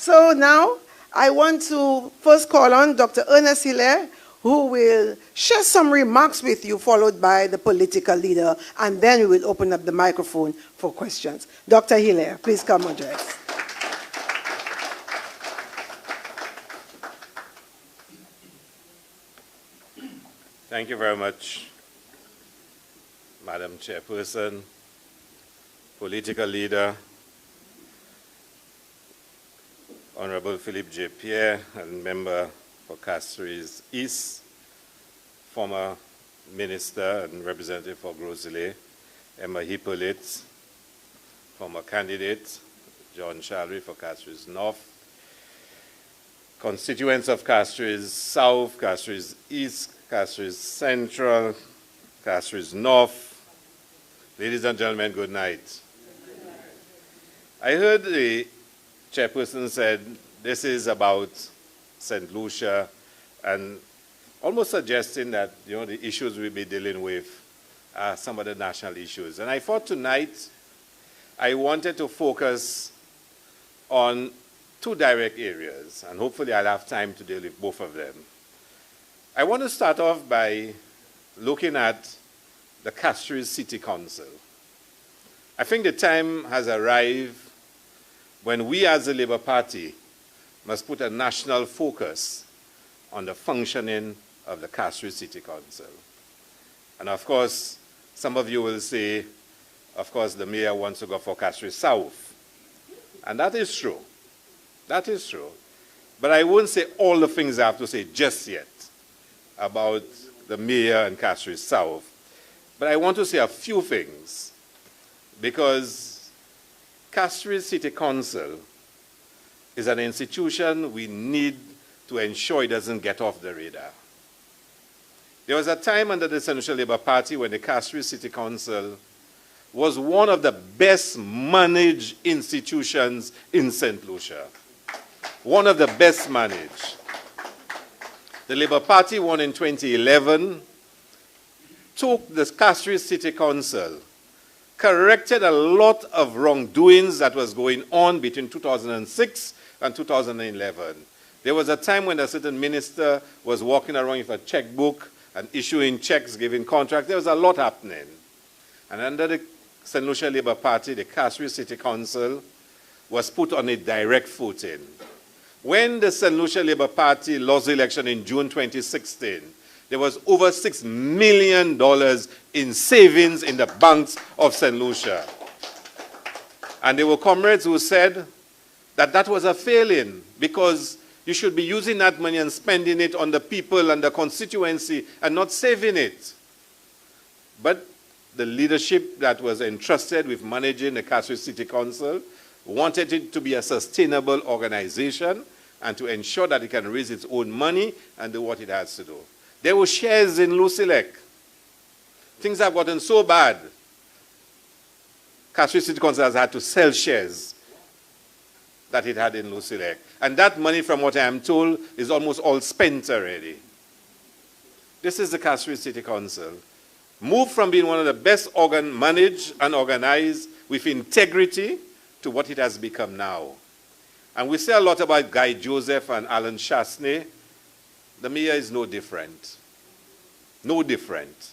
So now I want to first call on Dr. Ernest Hilaire, who will share some remarks with you, followed by the political leader, and then we will open up the microphone for questions. Dr. Hilaire, please come address. Thank you very much, Madam Chairperson, political leader, Honorable Philippe J. Pierre, and member for Castries East, former minister and representative for Gros-Islet, Emma Hippolyte, former candidate, John Shalry for Castries North, constituents of Castries South, Castries East, Castries Central, Castries North. Ladies and gentlemen, good night. I heard the chairperson said this is about St. Lucia and almost suggesting that the issues we'll be dealing with are some of the national issues. And I thought tonight I wanted to focus on two direct areas, and hopefully I'll have time to deal with both of them. I want to start off by looking at the Castries City Council. I think the time has arrived when we as the Labour Party must put a national focus on the functioning of the Castries City Council. And of course, some of you will say, of course, the mayor wants to go for Castries South. And that is true. That is true. But I won't say all the things I have to say just yet about the mayor and Castries South. But I want to say a few things, because Castries City Council is an institution we need to ensure it doesn't get off the radar. There was a time under the St. Lucia Labour Party when the Castries City Council was one of the best managed institutions in St. Lucia. One of the best managed. The Labour Party won in 2011, took the Castries City Council, corrected a lot of wrongdoings that was going on between 2006 and 2011. There was a time when a certain minister was walking around with a checkbook and issuing checks, giving contracts. There was a lot happening. And under the St. Lucia Labour Party, the Castries City Council was put on a direct footing. When the St. Lucia Labour Party lost the election in June 2016, there was over $6 million in savings in the banks of St. Lucia. And there were comrades who said that that was a failing, because you should be using that money and spending it on the people and the constituency and not saving it. But the leadership that was entrusted with managing the Castries City Council wanted it to be a sustainable organization and to ensure that it can raise its own money and do what it has to do. There were shares in Lucilec. Things have gotten so bad, Castries City Council has had to sell shares that it had in Lucilec. And that money, from what I am told, is almost all spent already. This is the Castries City Council. Moved from being one of the best managed and organized with integrity to what it has become now. And we say a lot about Guy Joseph and Alan Chasney. The mayor is no different. No different.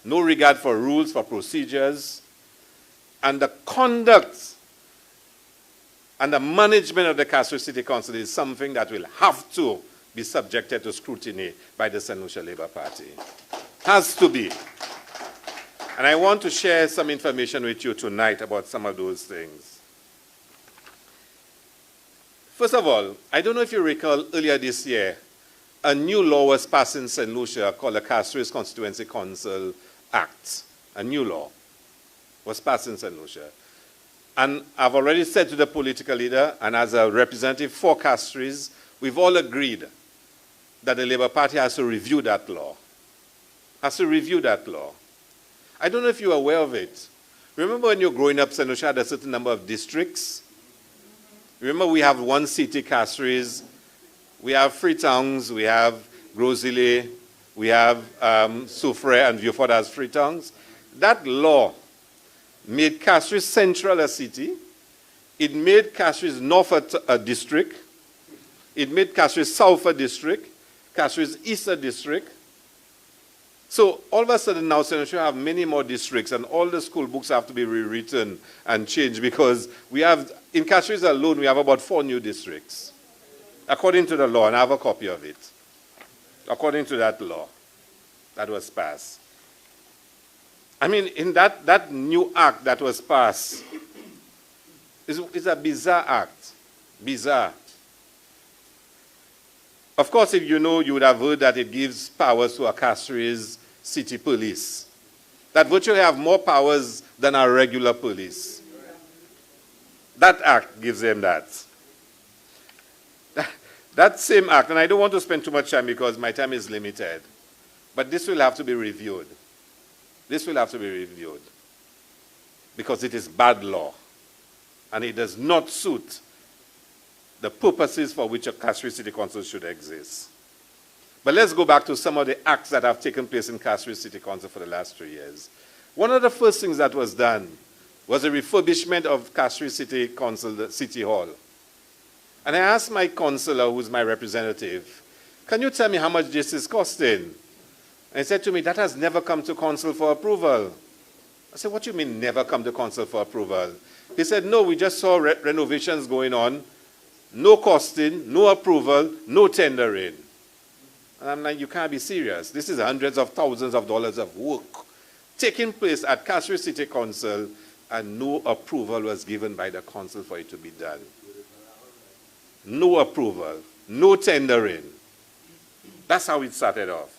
No regard for rules, for procedures. And the conduct and the management of the Castries City Council is something that will have to be subjected to scrutiny by the St. Lucia Labour Party. Has to be. And I want to share some information with you tonight about some of those things. First of all, I don't know if you recall earlier this year, a new law was passed in St. Lucia called the Castries Constituency Council Act. A new law was passed in St. Lucia. And I've already said to the political leader, and as a representative for Castries, we've all agreed that the Labour Party has to review that law. Has to review that law. I don't know if you're aware of it. Remember when you're growing up, St. Lucia had a certain number of districts? Remember, we have one city, Castries. We have Freetowns, we have Gros-Islet, we have Soufrière and Vieux-Fort as Freetowns. That law made Castries Central a city. It made Castries North a district. It made Castries South a district. Castries East a district. So all of a sudden now, Senator, you have many more districts, and all the school books have to be rewritten and changed because we have, in Castries alone, we have about 4 new districts, according to the law, and I have a copy of it. According to that law that was passed. I mean, in that new act that was passed, is a bizarre act. Bizarre. Of course, if you know, you would have heard that it gives powers to a Castries city police that virtually have more powers than our regular police. That act gives them that. That same act, and I don't want to spend too much time because my time is limited, but this will have to be reviewed. This will have to be reviewed because it is bad law and it does not suit the purposes for which a Castries City Council should exist. But let's go back to some of the acts that have taken place in Castries City Council for the last 3 years. One of the first things that was done was a refurbishment of Castries City Council, the City Hall. And I asked my councillor, who's my representative, can you tell me how much this is costing? And he said to me, that has never come to council for approval. I said, what do you mean never come to council for approval? He said, no, we just saw renovations going on, no costing, no approval, no tendering. And I'm like, you can't be serious. This is hundreds of thousands of dollars of work taking place at Castries City Council, and no approval was given by the council for it to be done. No approval, no tendering. That's how it started off.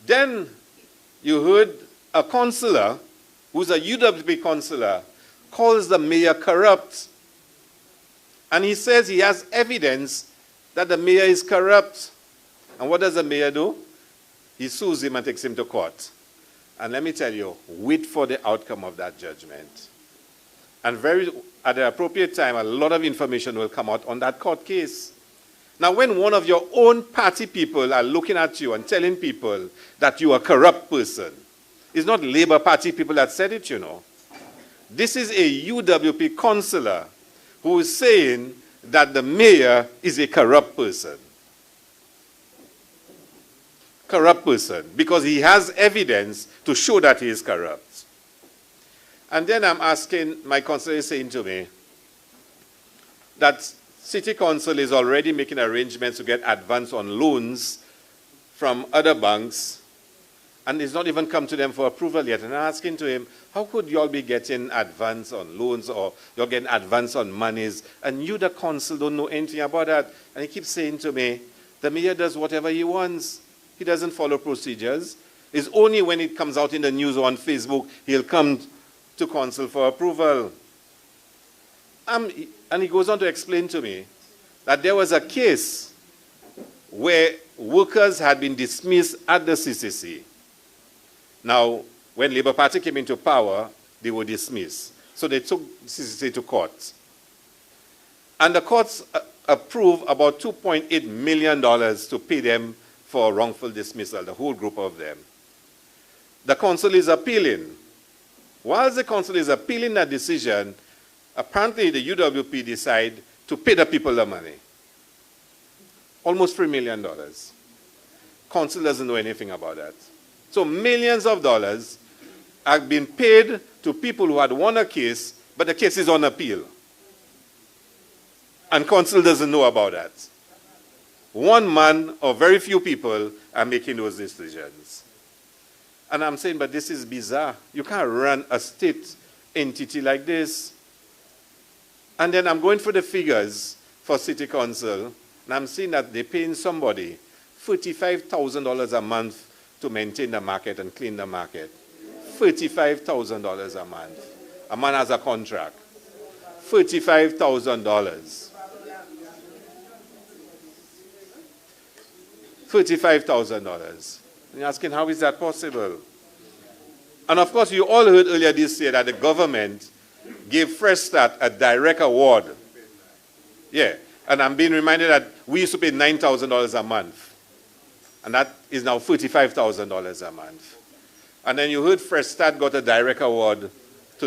Then you heard a councillor, who's a UWP councillor, calls the mayor corrupt. And he says he has evidence that the mayor is corrupt. And what does the mayor do? He sues him and takes him to court. And let me tell you, wait for the outcome of that judgment. And at the appropriate time, a lot of information will come out on that court case. Now, when one of your own party people are looking at you and telling people that you are a corrupt person, it's not Labour Party people that said it, you know. This is a UWP councillor who is saying that the mayor is a corrupt person. Corrupt person, because he has evidence to show that he is corrupt. And then I'm asking, my councillor is saying to me that City Council is already making arrangements to get advance on loans from other banks, and it's not even come to them for approval yet. And I'm asking to him, how could you all be getting advance on loans, or you're getting advance on monies, and you, the council, don't know anything about that? And he keeps saying to me, the mayor does whatever he wants. He doesn't follow procedures. It's only when it comes out in the news or on Facebook, he'll come to council for approval. And he goes on to explain to me that there was a case where workers had been dismissed at the CCC. Now, when Labour Party came into power, they were dismissed. So they took CCC to court. And the courts approved about $2.8 million to pay them for wrongful dismissal, the whole group of them. The council is appealing. Whilst the council is appealing that decision, apparently the UWP decide to pay the people the money. Almost $3 million. Council doesn't know anything about that. So millions of dollars have been paid to people who had won a case, but the case is on appeal. And council doesn't know about that. One man or very few people are making those decisions. And I'm saying, but this is bizarre. You can't run a state entity like this. And then I'm going for the figures for City Council, and I'm seeing that they're paying somebody $35,000 a month to maintain the market and clean the market. $35,000 a month. A man has a contract. $35,000. $35,000. And you're asking, how is that possible? And of course, you all heard earlier this year that the government gave Fresh Start a direct award. Yeah. And I'm being reminded that we used to pay $9,000 a month. And that is now $35,000 a month. And then you heard Fresh Start got a direct award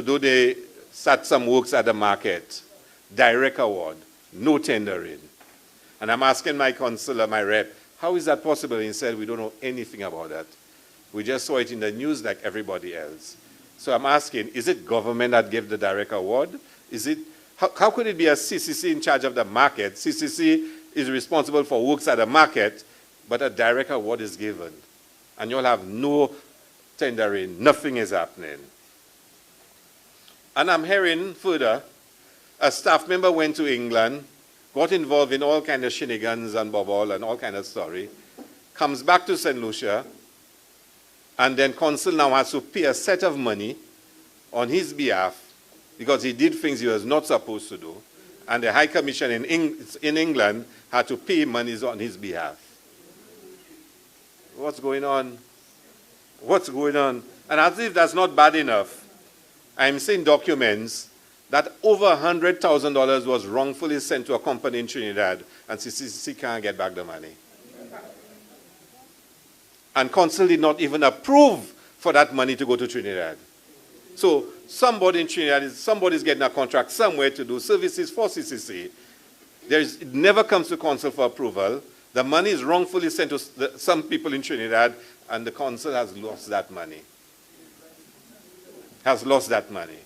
to start some works at the market. Direct award, no tendering. And I'm asking my consular, my rep, how is that possible? And he said, we don't know anything about that. We just saw it in the news like everybody else. So I'm asking, is it government that gave the direct award? How could it be a CCC in charge of the market? CCC is responsible for works at the market, but a direct award is given. And you'll have no tendering, nothing is happening. And I'm hearing further, a staff member went to England, got involved in all kind of shenanigans and bobble and all kind of story, comes back to St. Lucia, and then consul now has to pay a set of money on his behalf because he did things he was not supposed to do. And the High Commission in England had to pay monies on his behalf. What's going on? What's going on? And as if that's not bad enough, I'm seeing documents that over $100,000 was wrongfully sent to a company in Trinidad, and CCC can't get back the money. And Council did not even approve for that money to go to Trinidad. So somebody in Trinidad, somebody's getting a contract somewhere to do services for CCC. It never comes to Council for approval. The money is wrongfully sent to some people in Trinidad, and the Council has lost that money. Has lost that money.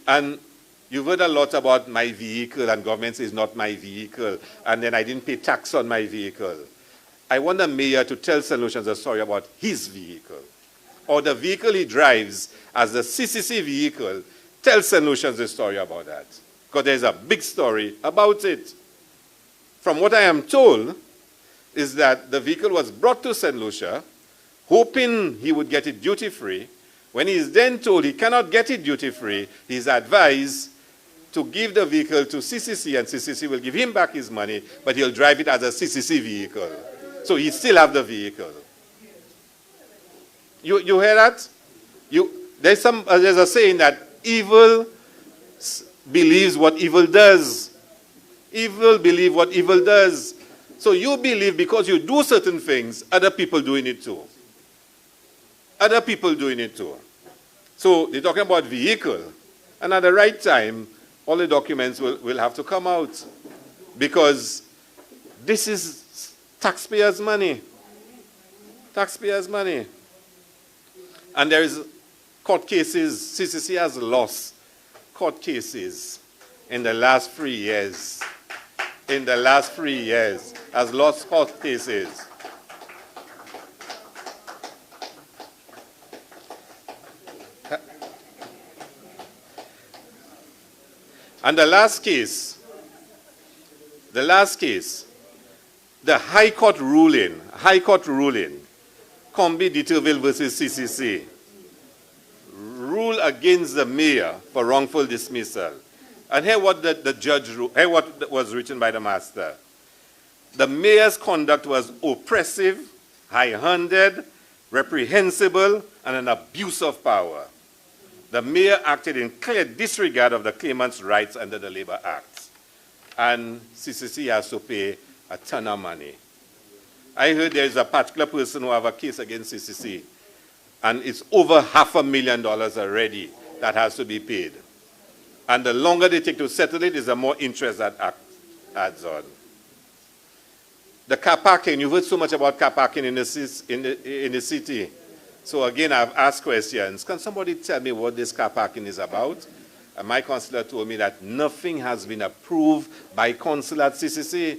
And you've heard a lot about my vehicle, and government says not my vehicle, and then I didn't pay tax on my vehicle. I want the mayor to tell St. Lucians a story about his vehicle, or the vehicle he drives as a CCC vehicle. Tell St. Lucians a story about that, because there's a big story about it. From what I am told, is that the vehicle was brought to St. Lucia, hoping he would get it duty-free. When he is then told he cannot get it duty-free, he is advised to give the vehicle to CCC, and CCC will give him back his money, but he'll drive it as a CCC vehicle. So he still have the vehicle. You hear that? There's a saying that evil believes what evil does. Evil believe what evil does. So you believe because you do certain things, other people doing it too. Other people doing it too. So they're talking about vehicle. And at the right time, all the documents will have to come out. Because this is taxpayers' money. Taxpayers' money. And there is court cases. CCC has lost court cases in the last 3 years. In the last 3 years, has lost court cases. And the last case, the High Court ruling, Combi Deterville versus CCC, rule against the mayor for wrongful dismissal. And hear what the judge wrote, hear what was written by the master. The mayor's conduct was oppressive, high-handed, reprehensible, and an abuse of power. The mayor acted in clear disregard of the claimant's rights under the Labor Act. And CCC has to pay a ton of money. I heard there's a particular person who have a case against CCC, and it's over $500,000 already that has to be paid. And the longer they take to settle it, is the more interest that adds on. The car parking, you've heard so much about car parking in the city. So again, I've asked questions. Can somebody tell me what this car parking is about? And my councillor told me that nothing has been approved by council at CCC.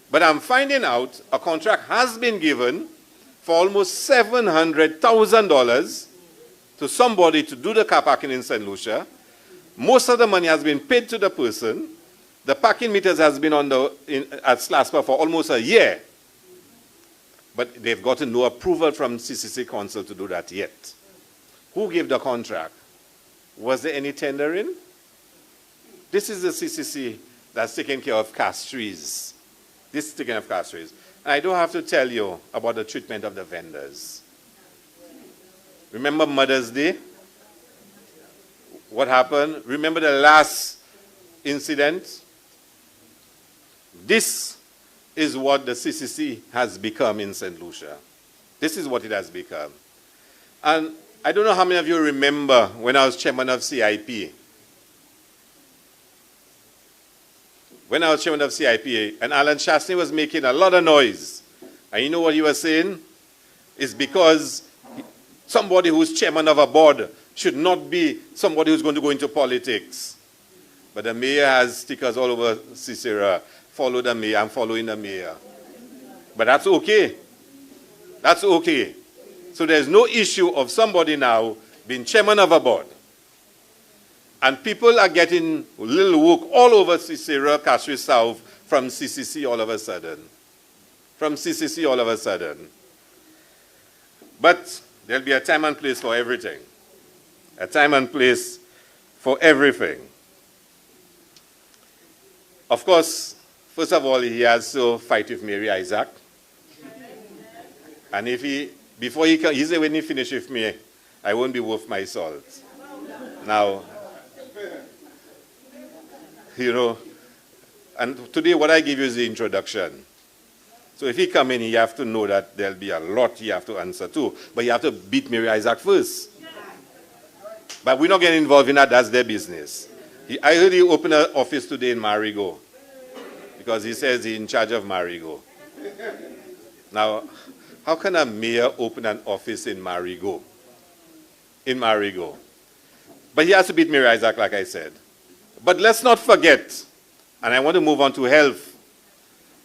But I'm finding out a contract has been given for almost $700,000 to somebody to do the car parking in St. Lucia. Most of the money has been paid to the person. The parking meters has been at SLASPA for almost a year. But they've gotten no approval from CCC Council to do that yet. Who gave the contract? Was there any tendering? This is the CCC that's taking care of Castries. This is taking care of Castries. And I don't have to tell you about the treatment of the vendors. Remember Mother's Day? What happened? Remember the last incident? This is what the CCC has become in St. Lucia. This is what it has become. And I don't know how many of you remember when I was chairman of CIP. When I was chairman of CIP, and Alan Chastney was making a lot of noise. And you know what he was saying? It's because somebody who's chairman of a board should not be somebody who's going to go into politics. But the mayor has stickers all over Cicero. Follow the mayor, I'm following the mayor. But that's okay. That's okay. So there's no issue of somebody now being chairman of a board. And people are getting little work all over Cicero, Castries South, from CCC all of a sudden. From CCC all of a sudden. But there'll be a time and place for everything. A time and place for everything. Of course, first of all, he has to fight with Mary Isaac. And if before he said when he finish with me, I won't be worth my salt. Now, you know, and today what I give you is the introduction. So if he come in, you have to know that there'll be a lot you have to answer to. But you have to beat Mary Isaac first. But we're not getting involved in that. That's their business. I heard he opened an office today in Marigot. Because he says he's in charge of Marigot. Now, how can a mayor open an office in Marigot? In Marigot. But he has to beat Mary Isaac, like I said. But let's not forget, and I want to move on to health,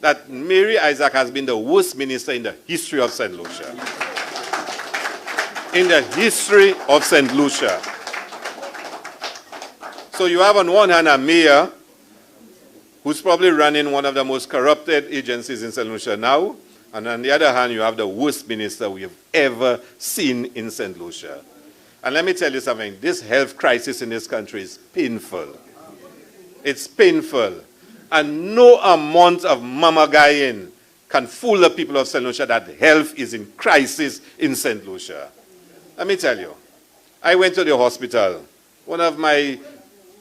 that Mary Isaac has been the worst minister in the history of St. Lucia. In the history of St. Lucia. So you have on one hand a mayor who's probably running one of the most corrupted agencies in St. Lucia now, and on the other hand you have the worst minister we have ever seen in St. Lucia. And let me tell you something, this health crisis in this country is painful. It's painful. And no amount of mamagaying can fool the people of St. Lucia that health is in crisis in St. Lucia. Let me tell you, I went to the hospital. One of my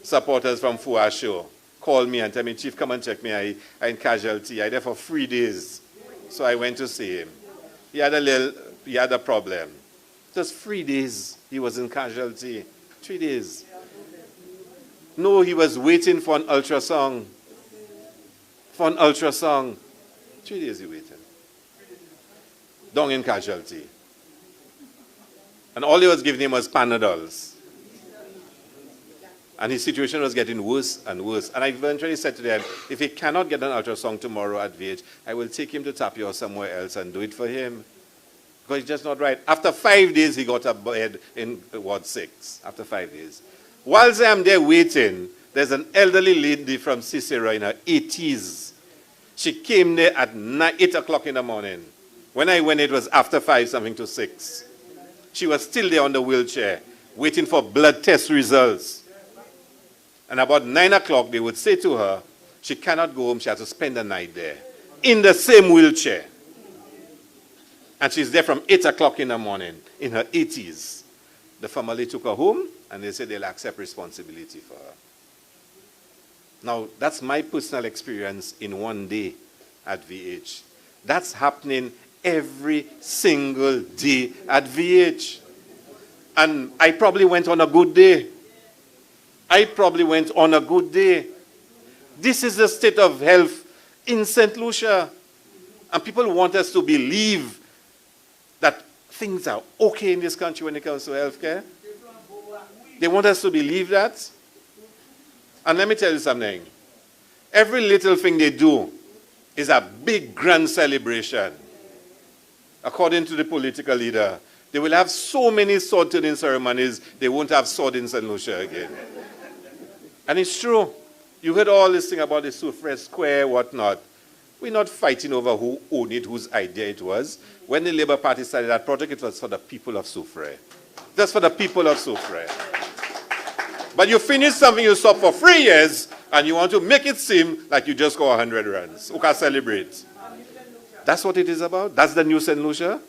supporters from Fuasho called me and told me, Chief, come and check me. I'm in casualty. I'm there for 3 days. So I went to see him. He had a problem. Just 3 days he was in casualty. 3 days. No, he was waiting for an ultrasound. For an ultrasound. 3 days he waited. Down in casualty. And all he was giving him was Panadols. And his situation was getting worse and worse. And I eventually said to them, if he cannot get an ultrasound tomorrow at VH, I will take him to Tapia or somewhere else and do it for him. Because it's just not right. After 5 days, he got a bed in Ward 6. After 5 days. Whilst I'm there waiting, there's an elderly lady from Cicero in her 80s. She came there at 8 o'clock in the morning. When I went, it was after 5, something to 6. She was still there on the wheelchair, waiting for blood test results. And about 9 o'clock, they would say to her, she cannot go home, she has to spend the night there, in the same wheelchair. And she's there from 8 o'clock in the morning, in her 80s. The family took her home, and they said they'll accept responsibility for her. Now, that's my personal experience in one day at VH. That's happening every single day at VH. And I probably went on a good day. I probably went on a good day. This is the state of health in St. Lucia. And people want us to believe that things are okay in this country when it comes to healthcare. They want us to believe that. And let me tell you something. Every little thing they do is a big grand celebration. According to the political leader, they will have so many sword-turning ceremonies, they won't have sword in St. Lucia again. And it's true. You heard all this thing about the Soufrière Square, whatnot. We're not fighting over who owned it, whose idea it was. When the Labour Party started that project, it was for the people of Soufrière. Just for the people of Soufrière. But you finish something you stop for 3 years, and you want to make it seem like you just got 100 runs. Who can celebrate? That's what it is about. That's the new St. Lucia.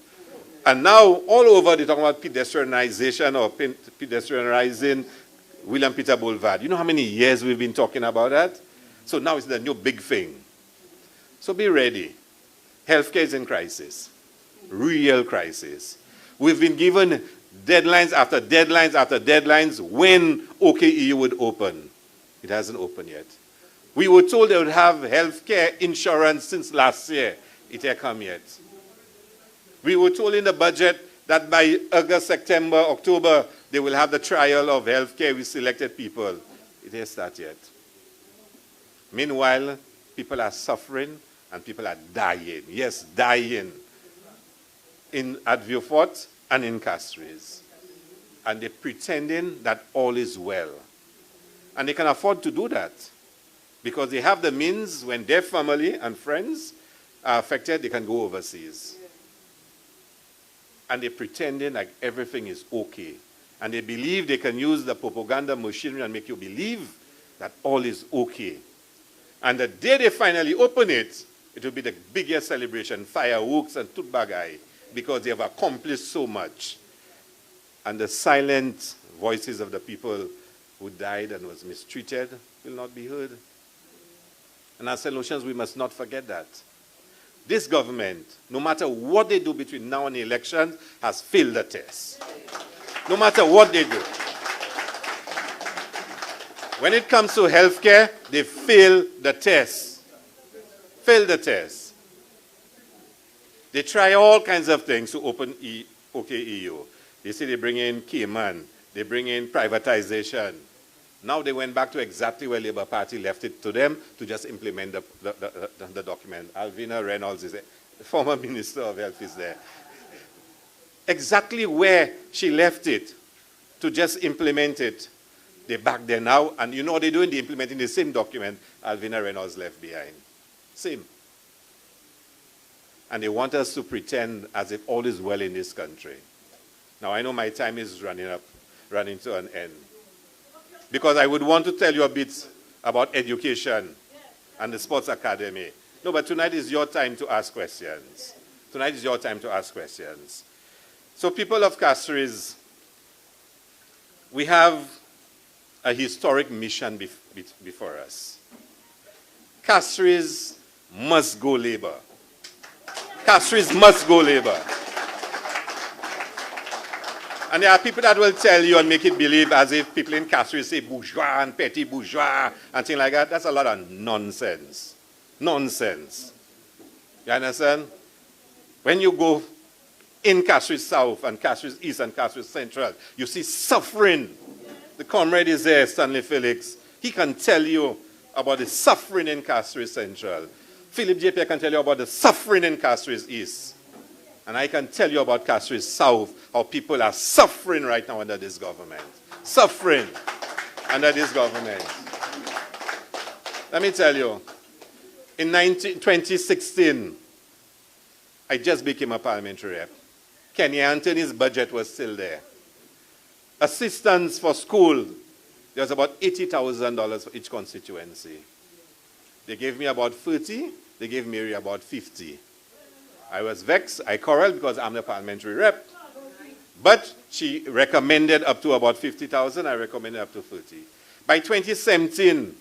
And now, all over, they're talking about pedestrianization or pedestrianizing William Peter Boulevard. You know how many years we've been talking about that? So now it's the new big thing. So be ready. Healthcare is in crisis. Real crisis. We've been given deadlines after deadlines after deadlines when OKEU would open. It hasn't opened yet. We were told they would have health care insurance since last year. It hasn't come yet. We were told in the budget that by August, September, October, they will have the trial of health care with selected people. It hasn't started yet. Meanwhile, people are suffering and people are dying. Yes, dying at Vieux-Fort and in Castries. And they're pretending that all is well. And they can afford to do that because they have the means. When their family and friends are affected, they can go overseas. And they're pretending like everything is okay. And they believe they can use the propaganda machinery and make you believe that all is okay. And the day they finally open it, it will be the biggest celebration, fireworks and tutbagai, because they have accomplished so much. And the silent voices of the people who died and was mistreated will not be heard. And as St. Lucians, we must not forget that. This government, no matter what they do between now and the election, has failed the test. No matter what they do. When it comes to healthcare, they fail the test. Fail the test. They try all kinds of things to open OKEU. They say they bring in Cayman. They bring in privatization. Now they went back to exactly where Labour Party left it to them to just implement the document. Alvina Reynolds is there. The former Minister of Health is there. Exactly where she left it to just implement it. They're back there now, and you know what they're doing? They're implementing the same document Alvina Reynolds left behind. Same. And they want us to pretend as if all is well in this country. Now, I know my time is running to an end. Because I would want to tell you a bit about education and the sports academy. No, but tonight is your time to ask questions. Tonight is your time to ask questions. So people of Castries, we have a historic mission before us. Castries must go Labour. Castries must go Labour. And there are people that will tell you and make it believe as if people in Castries say bourgeois and petty bourgeois and things like that. That's a lot of nonsense. Nonsense. You understand? When you go in Castries South and Castries East and Castries Central, you see suffering. The comrade is there, Stanley Felix. He can tell you about the suffering in Castries Central. Philip J.P. can tell you about the suffering in Castries East. And I can tell you about Castries South, how people are suffering right now under this government. Suffering under this government. Let me tell you, in 2016, I just became a parliamentary rep. Kenny Anthony's budget was still there. Assistance for school, there was about $80,000 for each constituency. They gave me about 30, they gave Mary about 50. I was vexed, I quarreled because I'm the parliamentary rep. But she recommended up to about 50,000, I recommended up to 30. By 2017,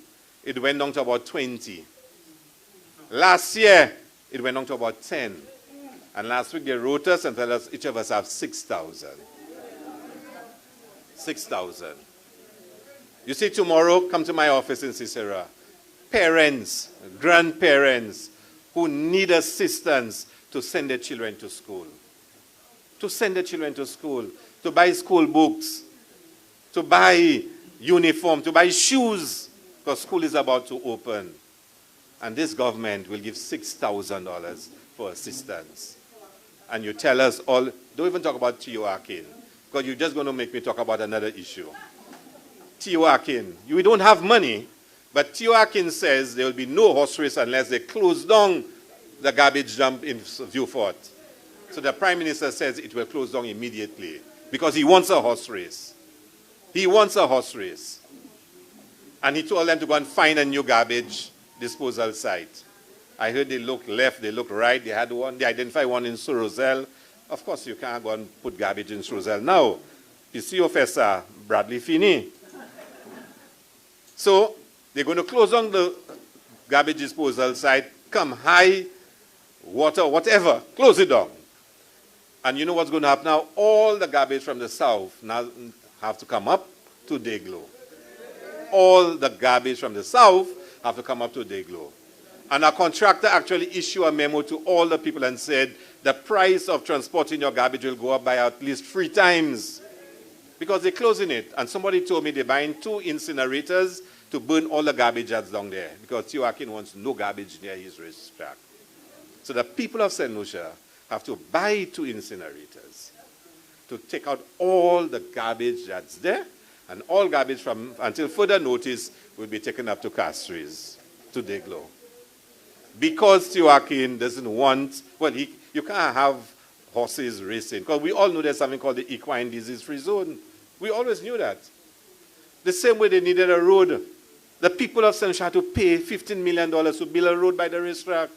it went down to about 20. Last year, it went down to about 10. And last week they wrote us and told us each of us have 6,000. 6,000. You see, tomorrow, come to my office in Cicero. Parents, grandparents who need assistance to send their children to school. To send their children to school. To buy school books. To buy uniform. To buy shoes. Because school is about to open. And this government will give $6,000 for assistance. And you tell us all, don't even talk about T.O. Akin. Because you're just going to make me talk about another issue. T.O. Akin, you don't have money, but T.O. Akin says there will be no horse race unless they close down the garbage dump in Vieux-Fort. So the Prime Minister says it will close down immediately because he wants a horse race. He wants a horse race. And he told them to go and find a new garbage disposal site. I heard they looked left, they looked right, they had one, they identified one in Sorosel. Of course, you can't go and put garbage in Sorosel now. You see Professor Bradley Finney. So they're going to close down the garbage disposal site, come high, water, whatever, close it down. And you know what's going to happen now? All the garbage from the south now have to come up to Dayglow. All the garbage from the south have to come up to Dayglow. And our contractor actually issued a memo to all the people and said the price of transporting your garbage will go up by at least 3 times because they're closing it. And somebody told me they're buying 2 incinerators to burn all the garbage that's down there because Teoakin wants no garbage near his racetrack. So the people of St. Lucia have to buy 2 incinerators to take out all the garbage that's there, and all garbage from, until further notice, will be taken up to Castries, to Dayglow. Because Teoakin doesn't want, well, you can't have horses racing, because we all know there's something called the equine disease-free zone. We always knew that. The same way they needed a road. The people of St. Lucia had to pay $15 million to build a road by the racetrack.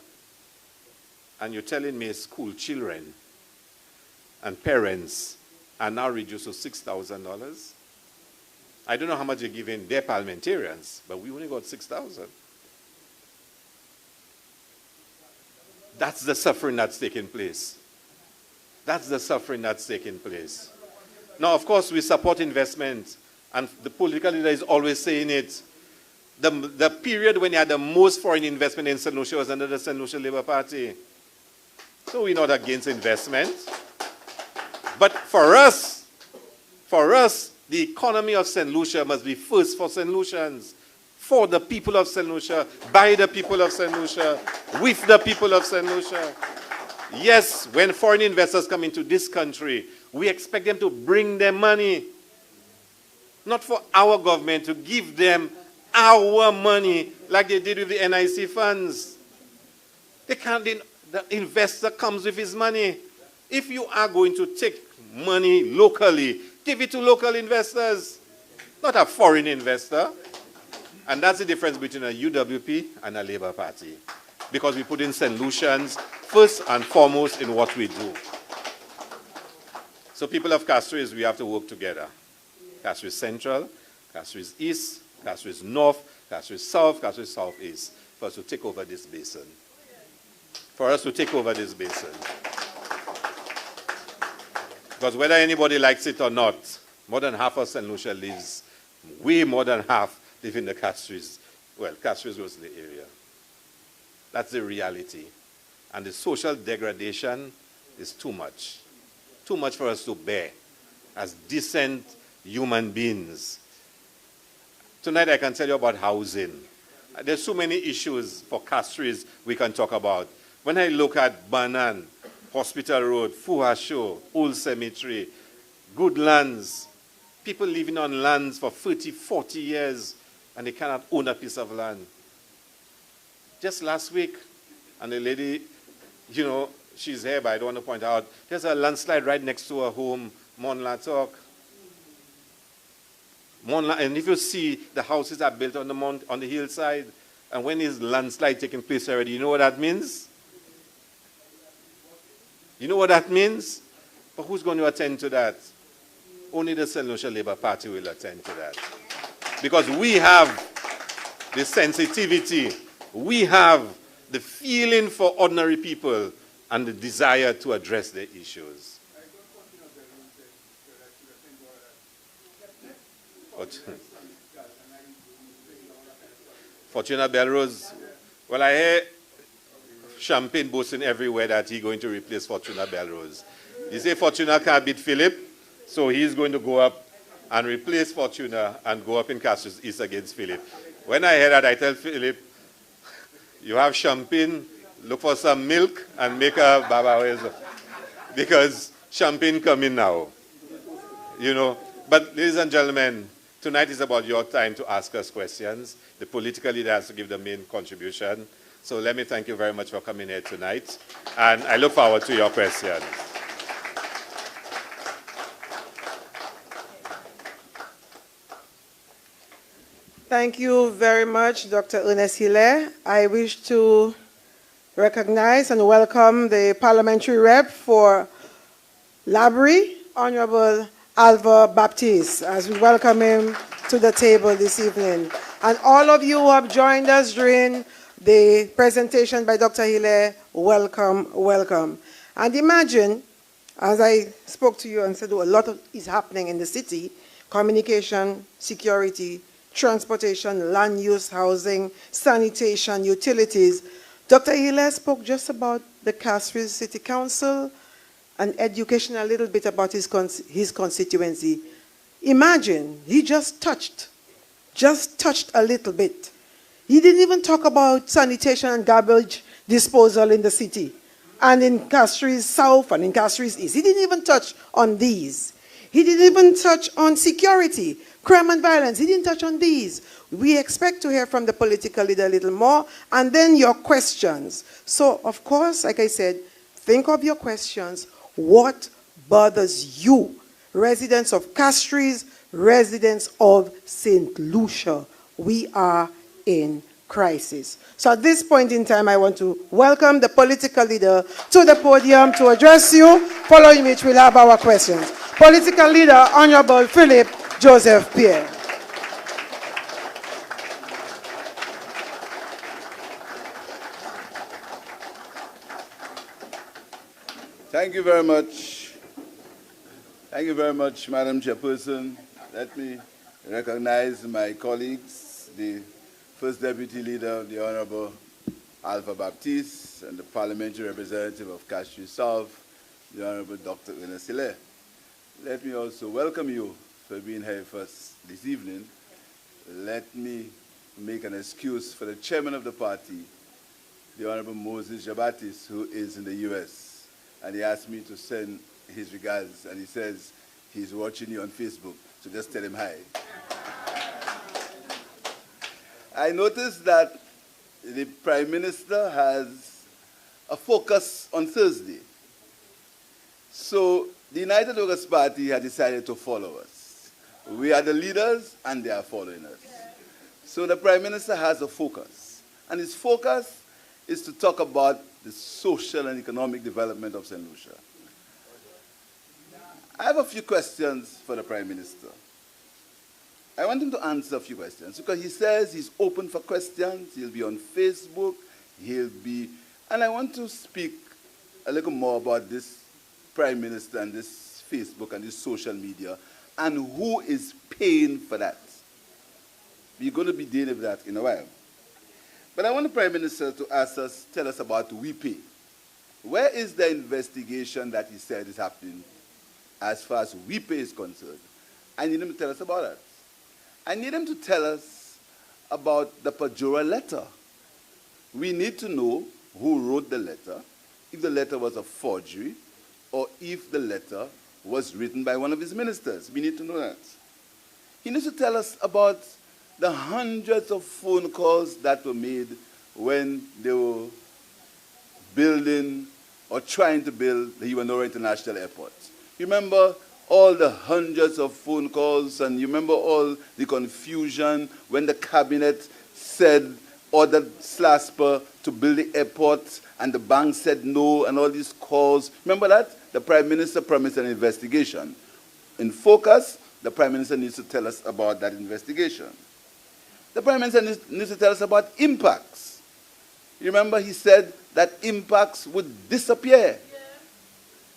And you're telling me school children and parents are now reduced to $6,000? I don't know how much you're giving their parliamentarians, but we only got 6,000. That's the suffering that's taking place. That's the suffering that's taking place. Now, of course, we support investment, and the political leader is always saying it. The period when you had the most foreign investment in St. Lucia was under the St. Lucia Labour Party. So we're not against investment. But for us, the economy of St. Lucia must be first for St. Lucians, for the people of St. Lucia, by the people of St. Lucia, with the people of St. Lucia. Yes, when foreign investors come into this country, we expect them to bring their money. Not for our government to give them our money like they did with the NIC funds. The investor comes with his money. If you are going to take money locally, give it to local investors, not a foreign investor. And that's the difference between a UWP and a Labour Party. Because we put in St. Lucians first and foremost in what we do. So people of Castries, we have to work together. Castries Central, Castries East, Castries North, Castries South, Castries Southeast, for us to take over this basin. For us to take over this basin. Because whether anybody likes it or not, more than half of St. Lucia lives, way more than half live in the Castries. Well, Castries was the area. That's the reality. And the social degradation is too much. Too much for us to bear as decent human beings. Tonight I can tell you about housing. There's so many issues for Castries we can talk about. When I look at Banan, Hospital Road, Fuhasho, Old Cemetery, good lands, people living on lands for 30, 40 years, and they cannot own a piece of land. Just last week, and the lady, you know, she's here, but I don't want to point out, there's a landslide right next to her home, Monlatok. And if you see, the houses are built on the hillside, and when is landslide taking place already, you know what that means? You know what that means? But who's going to attend to that? Only the St. Lucia Labour Party will attend to that. Because we have the sensitivity, we have the feeling for ordinary people and the desire to address their issues. Fortuna Belrose, well, I hear Champagne boasting everywhere that he's going to replace Fortuna Belrose. He say Fortuna can't beat Philip, so he's going to go up and replace Fortuna and go up in Castries East against Philip. When I hear that, I tell Philip, you have Champagne, look for some milk and make a baba, because Champagne coming now. You know, but ladies and gentlemen, tonight is about your time to ask us questions. The political leader has to give the main contribution. So let me thank you very much for coming here tonight. And I look forward to your questions. Thank you very much, Dr. Ernest Hilaire. I wish to recognize and welcome the parliamentary rep for Labrie, Honorable Alva Baptiste, as we welcome him to the table this evening. And all of you who have joined us during the presentation by Dr. Hilaire, welcome, welcome. And imagine As I spoke to you and said, a lot is happening in the city: communication, security, transportation, land use, housing, sanitation, utilities. Dr. Hilaire spoke just about the Castries City Council and education, a little bit about his constituency. Imagine, he just touched a little bit. He didn't even talk about sanitation and garbage disposal in the city, and in Castries South and in Castries East. He didn't even touch on these. He didn't even touch on security, crime and violence. He didn't touch on these. We expect to hear from the political leader a little more, and then your questions. So, of course, like I said, think of your questions. What bothers you? Residents of Castries, residents of St. Lucia. We are in crisis. So at this point in time, I want to welcome the political leader to the podium to address you, following which we'll have our questions. Political leader, Honorable Philip Joseph Pierre. Thank you very much. Thank you very much, Madam Chairperson. Let me recognize my colleagues, the First Deputy Leader, the Honorable Alpha Baptiste, and the Parliamentary Representative of Castries South, the Honorable Dr. Ernest Hilaire. Let me also welcome you for being here with us this evening. Let me make an excuse for the chairman of the party, the Honorable Moses Jabatis, who is in the U.S., and he asked me to send his regards, and he says he's watching you on Facebook, so just tell him hi. I noticed that the Prime Minister has a focus on Thursday. So the United Workers' Party has decided to follow us. We are the leaders, and they are following us. So the Prime Minister has a focus, and his focus is to talk about the social and economic development of St. Lucia. I have a few questions for the Prime Minister. I want him to answer a few questions, because he says he's open for questions, he'll be on Facebook, and I want to speak a little more about this Prime Minister and this Facebook and this social media, and who is paying for that. We're going to be dealing with that in a while. But I want the Prime Minister to tell us about WePay. Where is the investigation that he said is happening as far as WePay is concerned? I need him to tell us about that. I need him to tell us about the Pajora letter. We need to know who wrote the letter, if the letter was a forgery, or if the letter was written by one of his ministers. We need to know that. He needs to tell us about the hundreds of phone calls that were made when they were building or trying to build the Iwanora International Airport. You remember all the hundreds of phone calls, and you remember all the confusion when the cabinet ordered SLASPA to build the airport, and the bank said no, and all these calls. Remember that? The Prime Minister promised an investigation. In focus, the Prime Minister needs to tell us about that investigation. The Prime Minister needs to tell us about impacts. You remember he said that impacts would disappear. Yeah.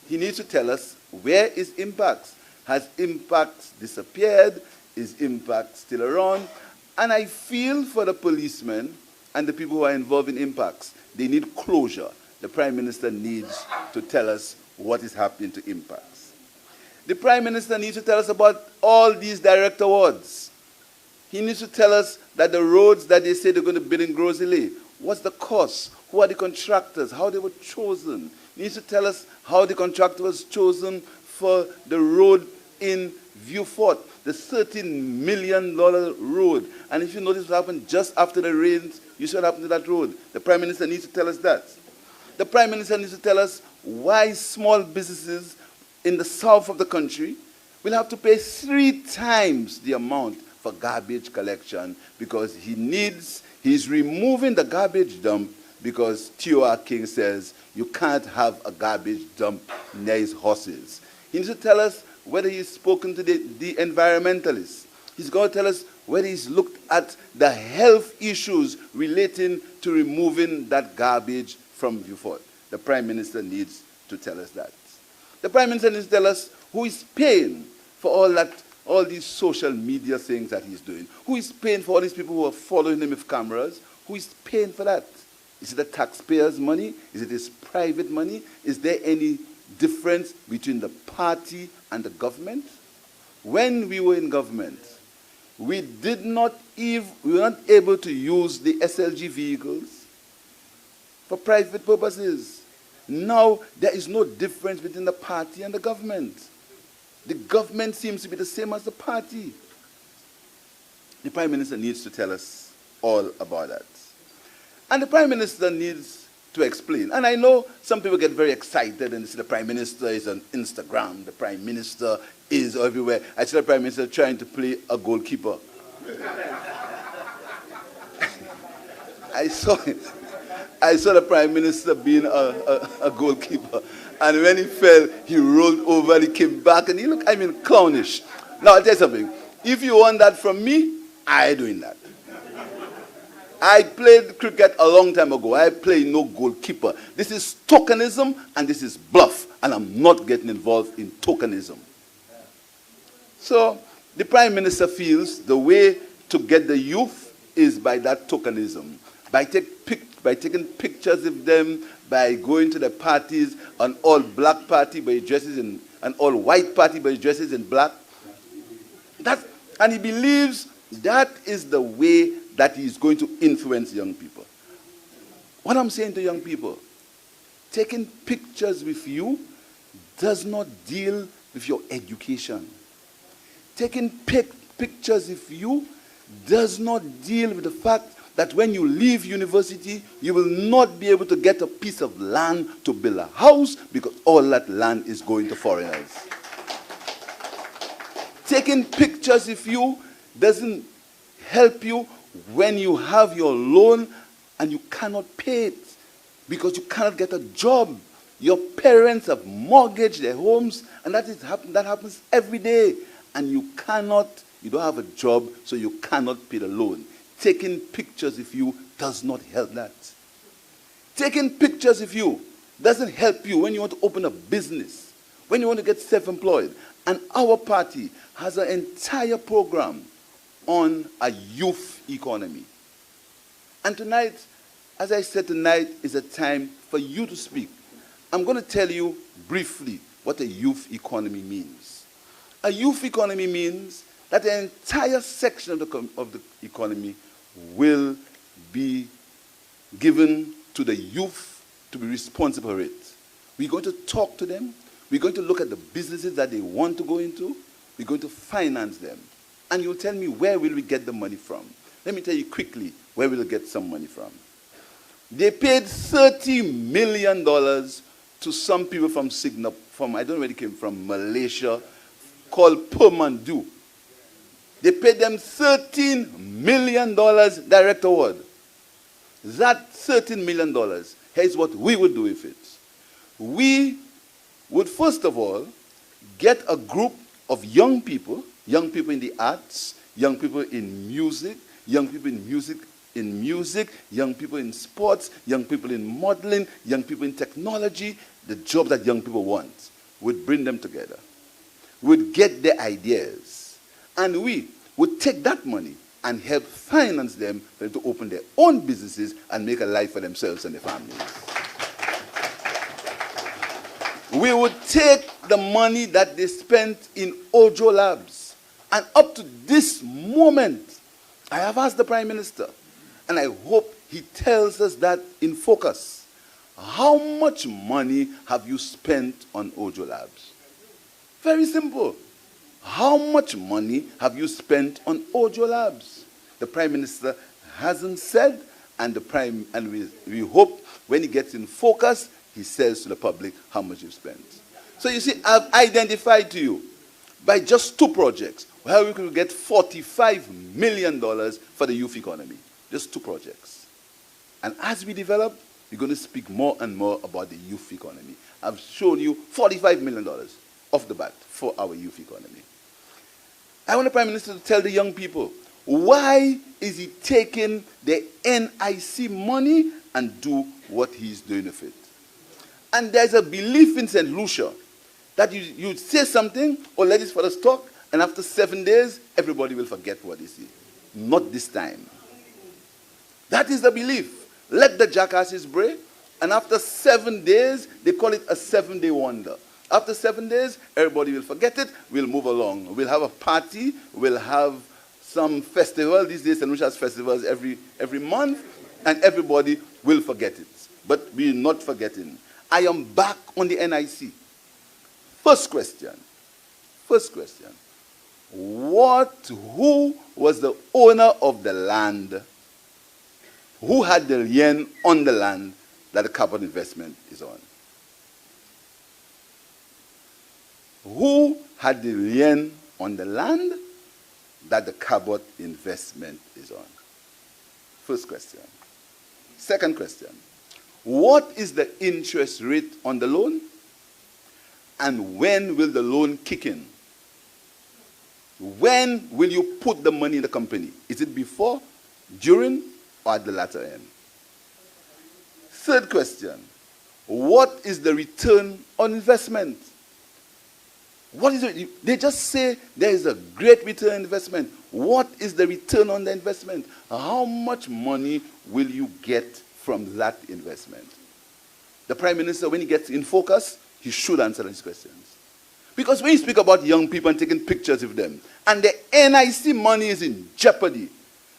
He needs to tell us, where is impacts? Has impacts disappeared? Is impact still around? And I feel for the policemen and the people who are involved in impacts. They need closure. The Prime Minister needs to tell us what is happening to impacts. The Prime Minister needs to tell us about all these direct awards. He needs to tell us that the roads that they say they're going to build in Grosley, what's the cost? Who are the contractors? How they were chosen? He needs to tell us how the contractor was chosen for the road in Vieux-Fort, the $13 million road. And if you notice what happened just after the rains, you saw what happened to that road. The Prime Minister needs to tell us that. The Prime Minister needs to tell us why small businesses in the south of the country will have to pay 3 times the amount for garbage collection, because he's removing the garbage dump because T.O.R. King says you can't have a garbage dump near his horses. He needs to tell us whether he's spoken to the environmentalists. He's going to tell us whether he's looked at the health issues relating to removing that garbage from Vieux-Fort. The Prime Minister needs to tell us that. The Prime Minister needs to tell us who is paying for all that, all these social media things that he's doing. Who is paying for all these people who are following him with cameras? Who is paying for that? Is it the taxpayers' money? Is it his private money? Is there any difference between the party and the government? When we were in government, we were not able to use the SLG vehicles for private purposes. Now, there is no difference between the party and the government. The government seems to be the same as the party. The Prime Minister needs to tell us all about that. And the Prime Minister needs to explain. And I know some people get very excited and they say the Prime Minister is on Instagram, the Prime Minister is everywhere. I see the Prime Minister trying to play a goalkeeper. I saw the Prime Minister being a goalkeeper. And when he fell, he rolled over and he came back and he looked, clownish. Now, I'll tell you something. If you want that from me, I'm doing that. I played cricket a long time ago. I play no goalkeeper. This is tokenism and this is bluff. And I'm not getting involved in tokenism. So, the Prime Minister feels the way to get the youth is by that tokenism. By taking pictures of them, by going to the parties, an all-black party, but he dresses in an all-white party, but he dresses in black. And he believes that is the way that he is going to influence young people. What I'm saying to young people, taking pictures with you does not deal with your education. Taking pictures with you does not deal with the fact that when you leave university, you will not be able to get a piece of land to build a house because all that land is going to foreigners. Taking pictures with you doesn't help you when you have your loan and you cannot pay it because you cannot get a job. Your parents have mortgaged their homes, and that happens every day. And you don't have a job, so you cannot pay the loan. Taking pictures of you does not help that. Taking pictures of you doesn't help you when you want to open a business, when you want to get self-employed. And our party has an entire program on a youth economy. And tonight, as I said, tonight is a time for you to speak. I'm going to tell you briefly what a youth economy means. A youth economy means that the entire section of the economy will be given to the youth to be responsible for it. We're going to talk to them. We're going to look at the businesses that they want to go into. We're going to finance them. And you'll tell me, where will we get the money from? Let me tell you quickly where we'll get some money from. They paid $30 million to some people from I don't know where they came from, Malaysia, called Permandu. They paid them $13 million direct award. That $13 million, here's what we would do with it. We would first of all get a group of young people in the arts, young people in music, young people in music, young people in sports, young people in modeling, young people in technology, the job that young people want. We'd bring them together. We'd get their ideas. And we would take that money and help finance them for them to open their own businesses and make a life for themselves and their families. We would take the money that they spent in Ojo Labs. And up to this moment, I have asked the Prime Minister, and I hope he tells us that in focus. How much money have you spent on Ojo Labs? Very simple. How much money have you spent on Ojo Labs? The Prime Minister hasn't said, and we hope when he gets in focus, he says to the public how much you've spent. So you see, I've identified to you by just 2 projects how we could get $45 million for the youth economy. Just 2 projects. And as we develop, we're going to speak more and more about the youth economy. I've shown you $45 million off the bat for our youth economy. I want the Prime Minister to tell the young people, why is he taking the NIC money and do what he's doing with it? And there's a belief in St. Lucia that you say something or let it for the stock, and after 7 days, everybody will forget what they say. Not this time. That is the belief. Let the jackasses bray, and after 7 days, they call it a 7-day wonder. After 7 days, everybody will forget it. We'll move along. We'll have a party. We'll have some festival. These days, St. Lucia's festivals every month, and everybody will forget it. But we're not forgetting. I am back on the NIC. First question. Who was the owner of the land? Who had the yen on the land that the carbon investment is on? Who had the yen on the land that the carbon investment is on? First question. Second question. What is the interest rate on the loan? And when will the loan kick in? When will you put the money in the company? Is it before, during, or at the latter end? Third question. What is the return on investment? What is it? They just say there is a great return on investment. What is the return on the investment? How much money will you get from that investment? The Prime Minister, when he gets in focus, he should answer these questions. Because when you speak about young people and taking pictures of them, and the NIC money is in jeopardy,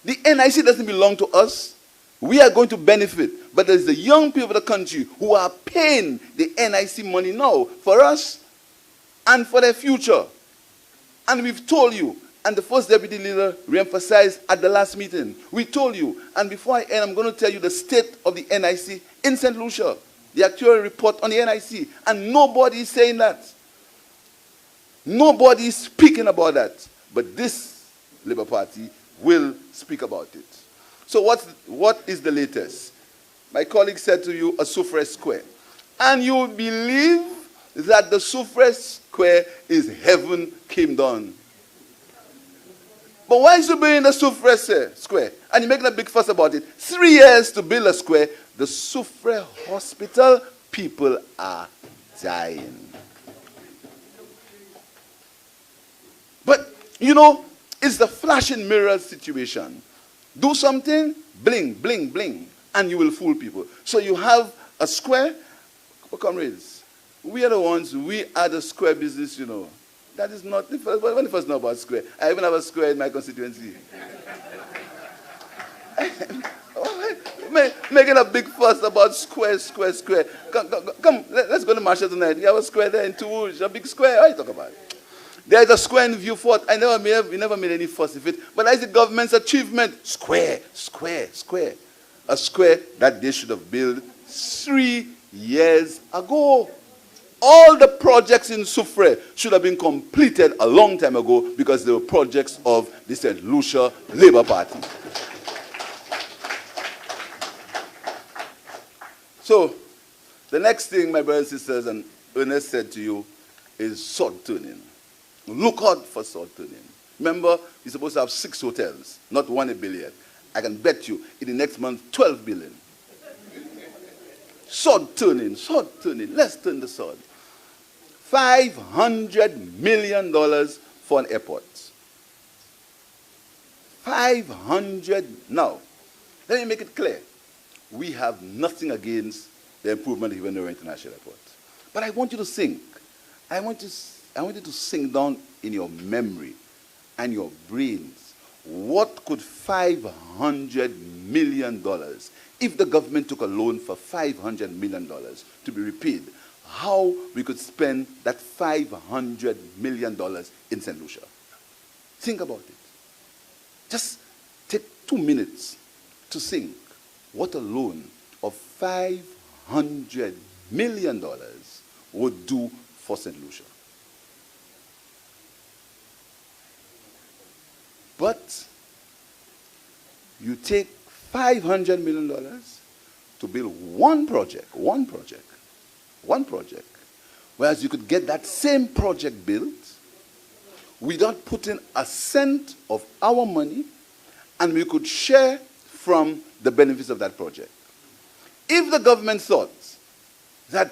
the NIC doesn't belong to us. We are going to benefit. But there's the young people of the country who are paying the NIC money now for us and for their future. And we've told you, and the first deputy leader re-emphasized at the last meeting, we told you, and before I end, I'm going to tell you the state of the NIC in St. Lucia, the actual report on the NIC, and nobody is saying that. Nobody is speaking about that. But this Labour Party will speak about it. So what is the latest? My colleague said to you, a suffrage square. And you believe that the suffrage square is heaven came down. But why is you building the suffrage square? And you're making a big fuss about it. 3 years to build a square. The suffrage hospital, people are dying. But, you know, it's the flashing mirror situation. Do something, bling, bling, bling, and you will fool people. So you have a square. Oh, comrades, we are the ones, we are the square business, you know. That is not the first, when the first know about square. I even have a square in my constituency. Making a big fuss about square. Come, let's go to Marshall tonight. You have a square there in Toulouse, a big square. What are you talking about? There's a square in Vieux-Fort. We never made any fuss of it. But that is the government's achievement. Square. A square that they should have built 3 years ago. All the projects in Soufrière should have been completed a long time ago because they were projects of the St. Lucia Labour Party. So, the next thing, my brothers and sisters, and Ernest said to you, is sword turning. Look out for sword turning. Remember, we're supposed to have 6 hotels, not 1 billion. I can bet you, in the next month, 12 billion. Sword turning. Let's turn the sword. $500 million for an airport. 500. Now, let me make it clear. We have nothing against the improvement of Ivanhoe International Airport. But I want you to think. I want you to sink down in your memory and your brains. What could $500 million, if the government took a loan for $500 million to be repaid, how we could spend that $500 million in St. Lucia? Think about it. Just take 2 minutes to think what a loan of $500 million would do for St. Lucia. But you take $500 million to build one project, whereas you could get that same project built without putting a cent of our money, and we could share from the benefits of that project. If the government thought that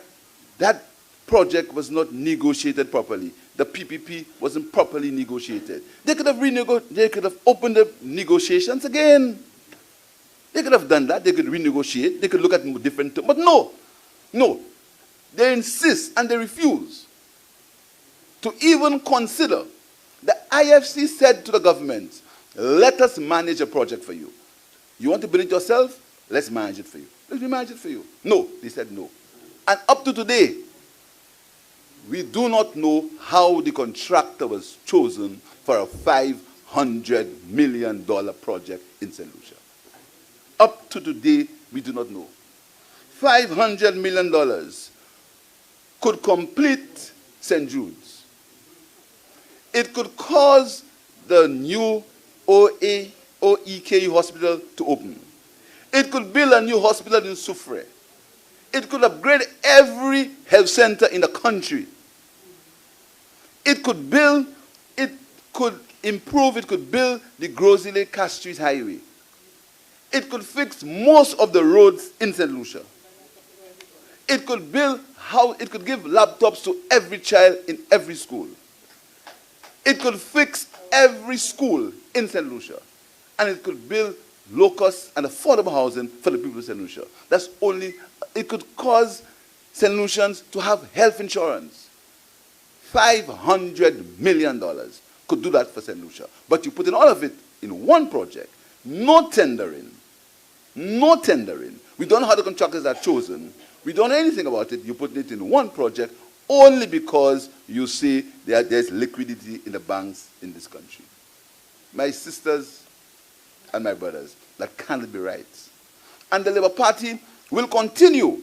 project was not negotiated properly. The PPP wasn't properly negotiated. They could have opened the negotiations again. They could have done that. They could renegotiate. They could look at different terms. But no. They insist and they refuse to even consider. The IFC said to the government, let us manage a project for you. You want to build it yourself? Let's manage it for you. Let me manage it for you. No, they said no. And up to today, we do not know how the contractor was chosen for a $500 million project in St. Lucia. Up to today, we do not know. $500 million could complete St. Jude's. It could cause the new OEKU hospital to open. It could build a new hospital in Soufrière. It could upgrade every health center in the country. It could build, it could improve, it could build the Grosile Castries highway. It could fix most of the roads in St. Lucia. It could build it could give laptops to every child in every school. It could fix every school in St. Lucia. And it could build low-cost and affordable housing for the people of St. Lucia. It could cause St. Lucians to have health insurance. $500 million could do that for St. Lucia. But you put in all of it in one project. No tendering. No tendering. We don't know how the contractors are chosen. We don't know anything about it. You put it in one project only because you see there's liquidity in the banks in this country. My sisters and my brothers, that cannot be right. And the Labour Party will continue.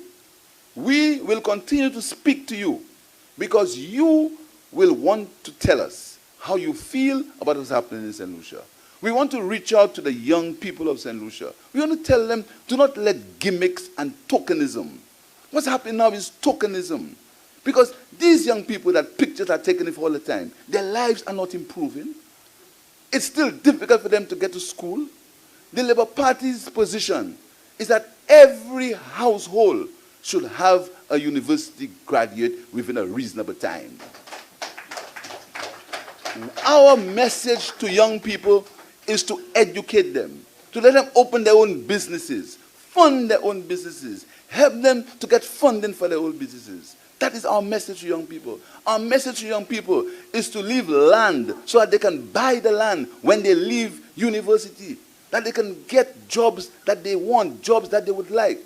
We will continue to speak to you because you will want to tell us how you feel about what's happening in St. Lucia. We want to reach out to the young people of St. Lucia. We want to tell them, do not let gimmicks and tokenism. What's happening now is tokenism. Because these young people that pictures are taken of all the time, their lives are not improving. It's still difficult for them to get to school. The Labour Party's position is that every household should have a university graduate within a reasonable time. Our message to young people is to educate them, to let them open their own businesses, fund their own businesses, help them to get funding for their own businesses. That is our message to young people. Our message to young people is to leave land so that they can buy the land when they leave university, that they can get jobs that they want, jobs that they would like.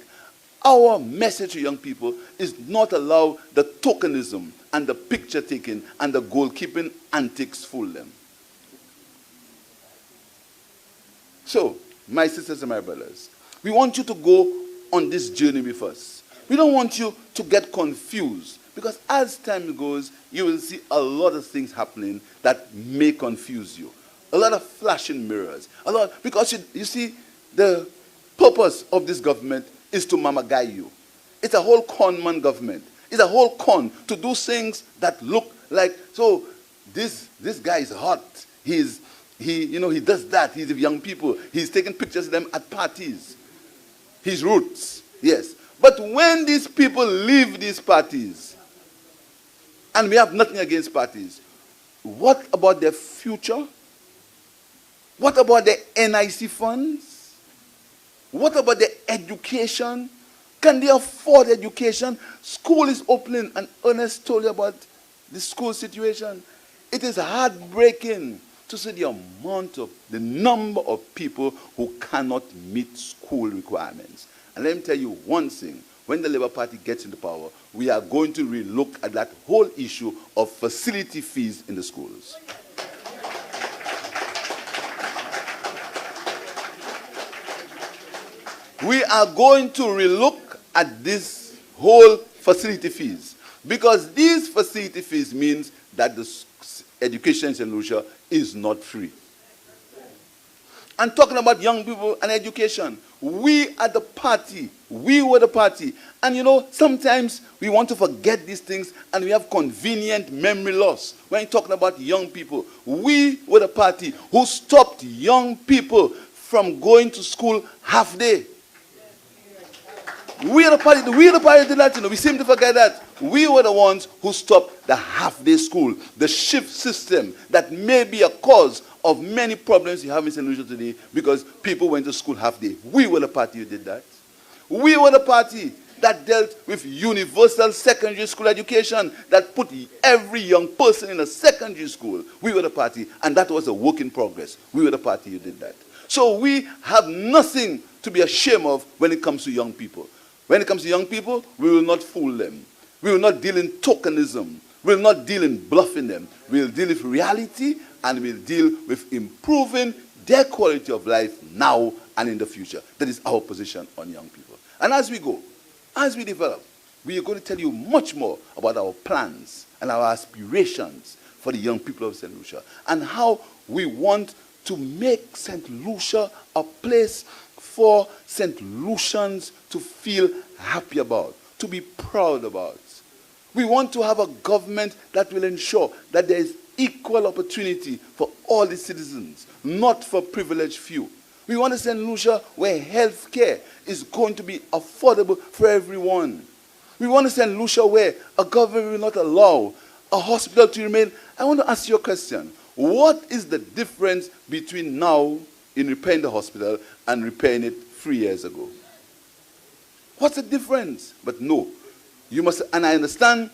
Our message to young people is not allow the tokenism and the picture taking and the goalkeeping antics fool them. So, my sisters and my brothers, we want you to go on this journey with us. We don't want you to get confused because as time goes, you will see a lot of things happening that may confuse you. A lot of flashing mirrors. Because you see, the purpose of this government is to mamagai you. It's a whole con man government. It's a whole con to do things that look like, so this guy is hot. He does that. He's with young people. He's taking pictures of them at parties. His roots, yes. But when these people leave these parties, and we have nothing against parties, what about their future? What about their NIC funds? What about their education? Can they afford education? School is opening, and Ernest told you about the school situation. It is heartbreaking to see the number of people who cannot meet school requirements. And let me tell you one thing. When the Labour Party gets into power, we are going to relook at that whole issue of facility fees in the schools. We are going to relook at this whole facility fees because these facility fees means that the education in St. Lucia is not free. And talking about young people and education, we are the party. We were the party. And sometimes we want to forget these things and we have convenient memory loss. When you're talking about young people, we were the party who stopped young people from going to school half day. We are the party did that, we seem to forget that. We were the ones who stopped the half-day school, the shift system that may be a cause of many problems you have in St. Lucia today because people went to school half-day. We were the party who did that. We were the party that dealt with universal secondary school education, that put every young person in a secondary school. We were the party, and that was a work in progress. We were the party who did that. So we have nothing to be ashamed of when it comes to young people. When it comes to young people, we will not fool them. We will not deal in tokenism. We will not deal in bluffing them. We will deal with reality, and we will deal with improving their quality of life now and in the future. That is our position on young people. And as we go, as we develop, we are going to tell you much more about our plans and our aspirations for the young people of St. Lucia, and how we want to make St. Lucia a place for St. Lucians to feel happy about, to be proud about. We want to have a government that will ensure that there is equal opportunity for all the citizens, not for privileged few. We want a St. Lucia where health care is going to be affordable for everyone. We want a St. Lucia where a government will not allow a hospital to remain. I want to ask you a question. What is the difference between now in repairing the hospital and repairing it 3 years ago? What's the difference? But no, you must, and I understand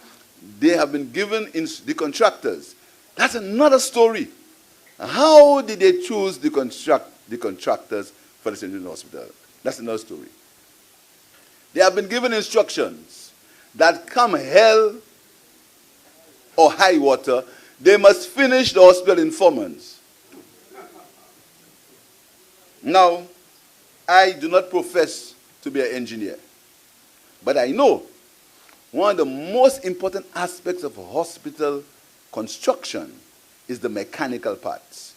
they have been given in the contractors. That's another story. How did they choose the contractors for the St. Lucia Hospital? That's another story. They have been given instructions that come hell or high water, they must finish the hospital in 4 months. Now, I do not profess to be an engineer, but I know one of the most important aspects of a hospital construction is the mechanical parts.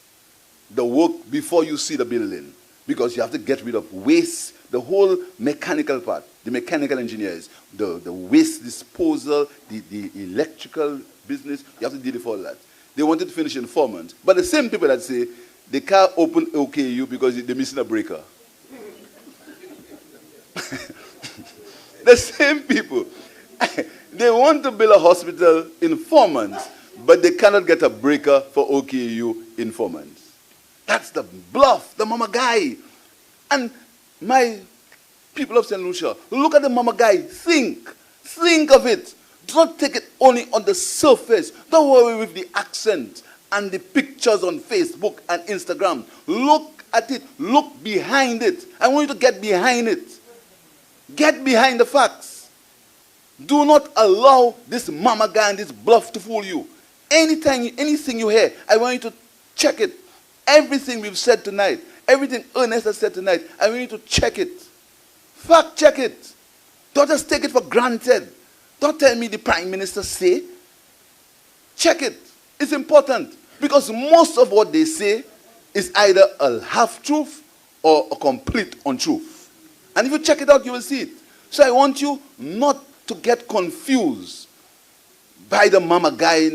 The work before you see the building, because you have to get rid of waste, the whole mechanical part, the mechanical engineers, the waste disposal, the electrical business, you have to deal with all that. They wanted to finish in 4 months. But the same people that say, they can't open OKU because they're missing a breaker. The same people. They want to build a hospital in 4 months, but they cannot get a breaker for OKU in 4 months. That's the bluff, the mama guy. And my people of St. Lucia, look at the mama guy. Think of it. Do not take it only on the surface. Don't worry with the accent and the pictures on Facebook and Instagram. Look at it. Look behind it. I want you to get behind it. Get behind the facts. Do not allow this mama guy and this bluff to fool you. Anything you hear, I want you to check it. Everything we've said tonight, everything Ernest has said tonight, I want you to check it. Fact check it. Don't just take it for granted. Don't tell me the Prime Minister say. Check it. It's important. Because most of what they say is either a half-truth or a complete untruth. And if you check it out, you will see it. So I want you not to get confused by the mama guy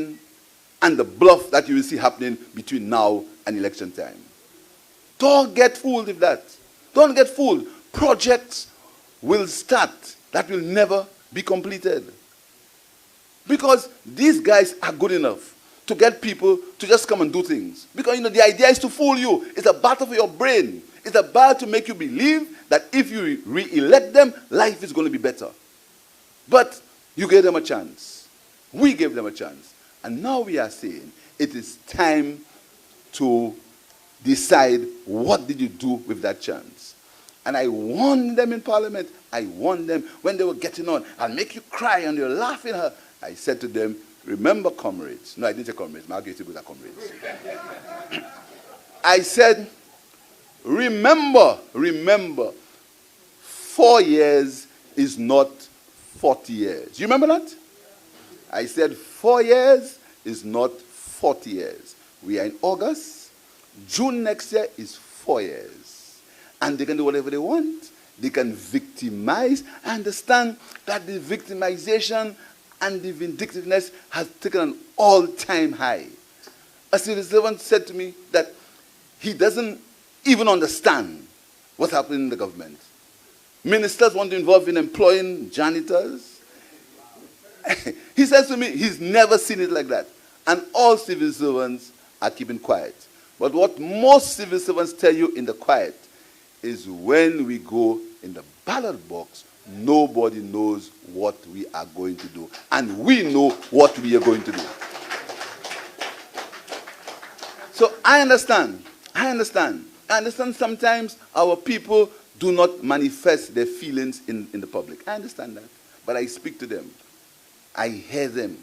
and the bluff that you will see happening between now and election time. Don't get fooled with that. Don't get fooled. Projects will start that will never be completed. Because these guys are good enough to get people to just come and do things. Because, the idea is to fool you. It's a battle for your brain. It's a battle to make you believe that if you re-elect them, life is going to be better. But you gave them a chance. We gave them a chance. And now we are saying it is time to decide what did you do with that chance. And I warned them in Parliament. I warned them when they were getting on. I'll make you cry and you're laughing. I said to them, remember, comrades. No, I didn't say comrades. My argument with comrades. I said, remember, 4 years is not 40 years. You remember that? I said 4 years is not 40 years. We are in August. June next year is 4 years. And they can do whatever they want. They can victimize. I understand that the victimization and the vindictiveness has taken an all-time high. A civil servant said to me that he doesn't even understand what's happening in the government. Ministers want to involve in employing janitors. He says to me, he's never seen it like that. And all civil servants are keeping quiet. But what most civil servants tell you in the quiet is when we go in the ballot box, nobody knows what we are going to do. And we know what we are going to do. So I understand. I understand sometimes our people do not manifest their feelings in the public. I understand that. But I speak to them. I hear them.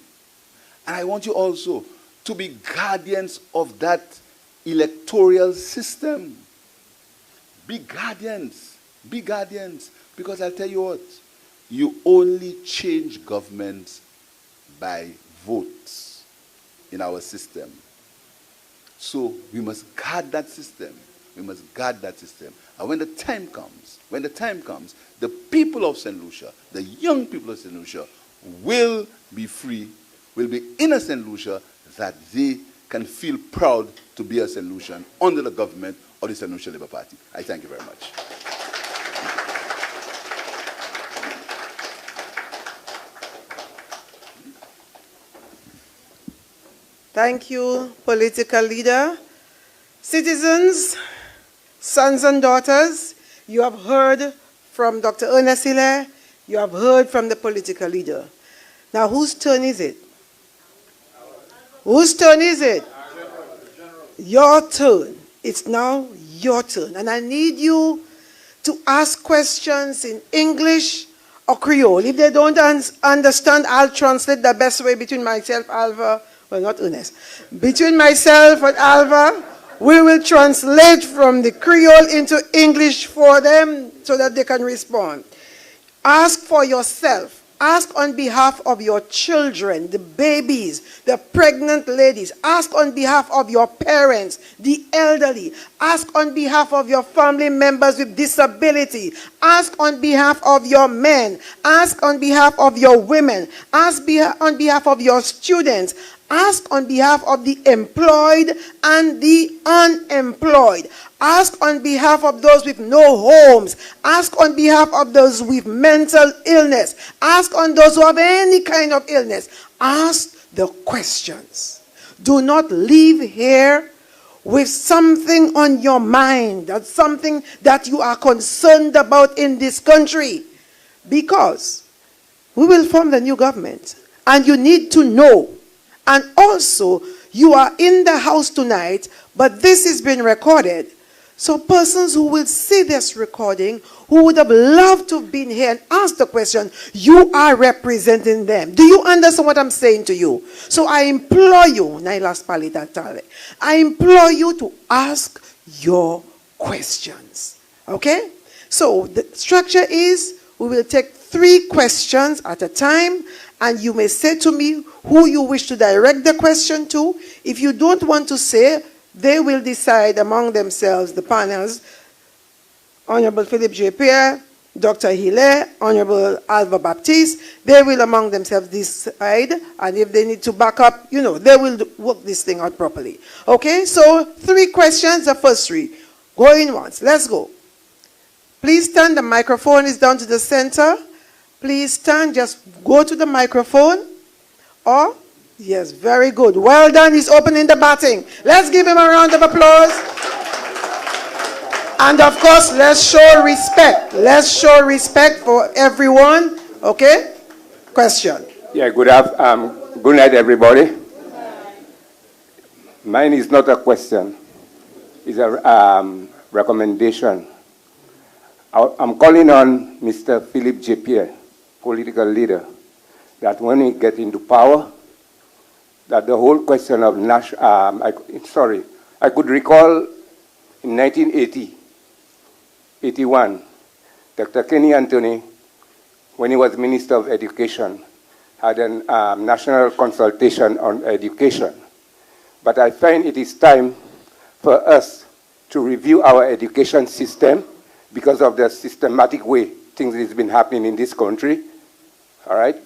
And I want you also to be guardians of that electoral system. Be guardians. Be guardians. Because I'll tell you what, you only change governments by votes in our system. So we must guard that system. We must guard that system. And when the time comes, the people of St. Lucia, the young people of St. Lucia, will be free, will be in a St. Lucia that they can feel proud to be a St. Lucian under the government of the St. Lucia Labour Party. I thank you very much. Thank you, political leader. Citizens, sons and daughters, you have heard from Dr. Ernest Hilaire, you have heard from the political leader. Now, whose turn is it? Whose turn is it? Your turn. It's now your turn. And I need you to ask questions in English or Creole. If they don't understand, I'll translate the best way between myself, Alva, well, not Ernest. Between myself and Alva, we will translate from the Creole into English for them so that they can respond. Ask for yourself. Ask on behalf of your children, the babies, the pregnant ladies. Ask on behalf of your parents, the elderly. Ask on behalf of your family members with disability. Ask on behalf of your men. Ask on behalf of your women. Ask on behalf of your students. Ask on behalf of the employed and the unemployed. Ask on behalf of those with no homes. Ask on behalf of those with mental illness. Ask on those who have any kind of illness. Ask the questions. Do not leave here with something on your mind, that's something that you are concerned about in this country. Because we will form the new government. And you need to know. And also, you are in the house tonight, but this is being recorded. So persons who will see this recording, who would have loved to have been here and asked the question, you are representing them. Do you understand what I'm saying to you? So I implore you, I implore you to ask your questions. Okay? So the structure is, we will take 3 questions at a time, and you may say to me who you wish to direct the question to. If you don't want to say, they will decide among themselves, the panels, Honorable Philip J. Pierre, Dr. Hilaire, Honorable Alva Baptiste, they will among themselves decide, and if they need to back up, you know, they will work this thing out properly. Okay, so 3 questions, the first 3. Going once, let's go. Please stand, the microphone is down to the center. Please stand, just go to the microphone. Or, yes, very good. Well done, he's opening the batting. Let's give him a round of applause. And of course, let's show respect. Let's show respect for everyone. Okay? Question. Yeah, good night, everybody. Mine is not a question. It's a recommendation. I'm calling on Mr. Philip J. Pierre, political leader, that when he get into power, that the whole question of I could recall in 1980, 81, Dr. Kenny Anthony, when he was Minister of Education, had a national consultation on education. But I find it is time for us to review our education system because of the systematic way things has been happening in this country, all right?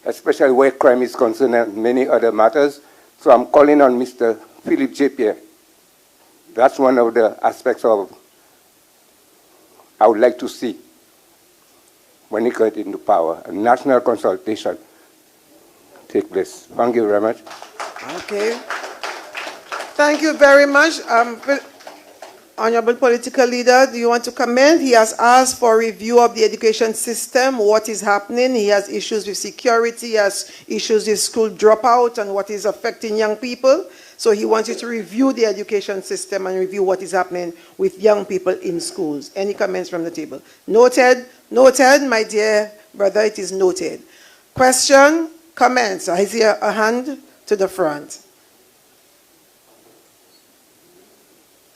Especially where crime is concerned and many other matters. So I'm calling on Mr. Philip J. Pierre. That's one of the aspects of I would like to see when he got into power, a national consultation take place. Thank you very much. Okay. Thank you very much. Honorable political leader, do you want to comment? He has asked for a review of the education system, what is happening. He has issues with security, he has issues with school dropout and what is affecting young people. So he wants you to review the education system and review what is happening with young people in schools. Any comments from the table? Noted, noted, my dear brother, it is noted. Question, comments? I see a hand to the front.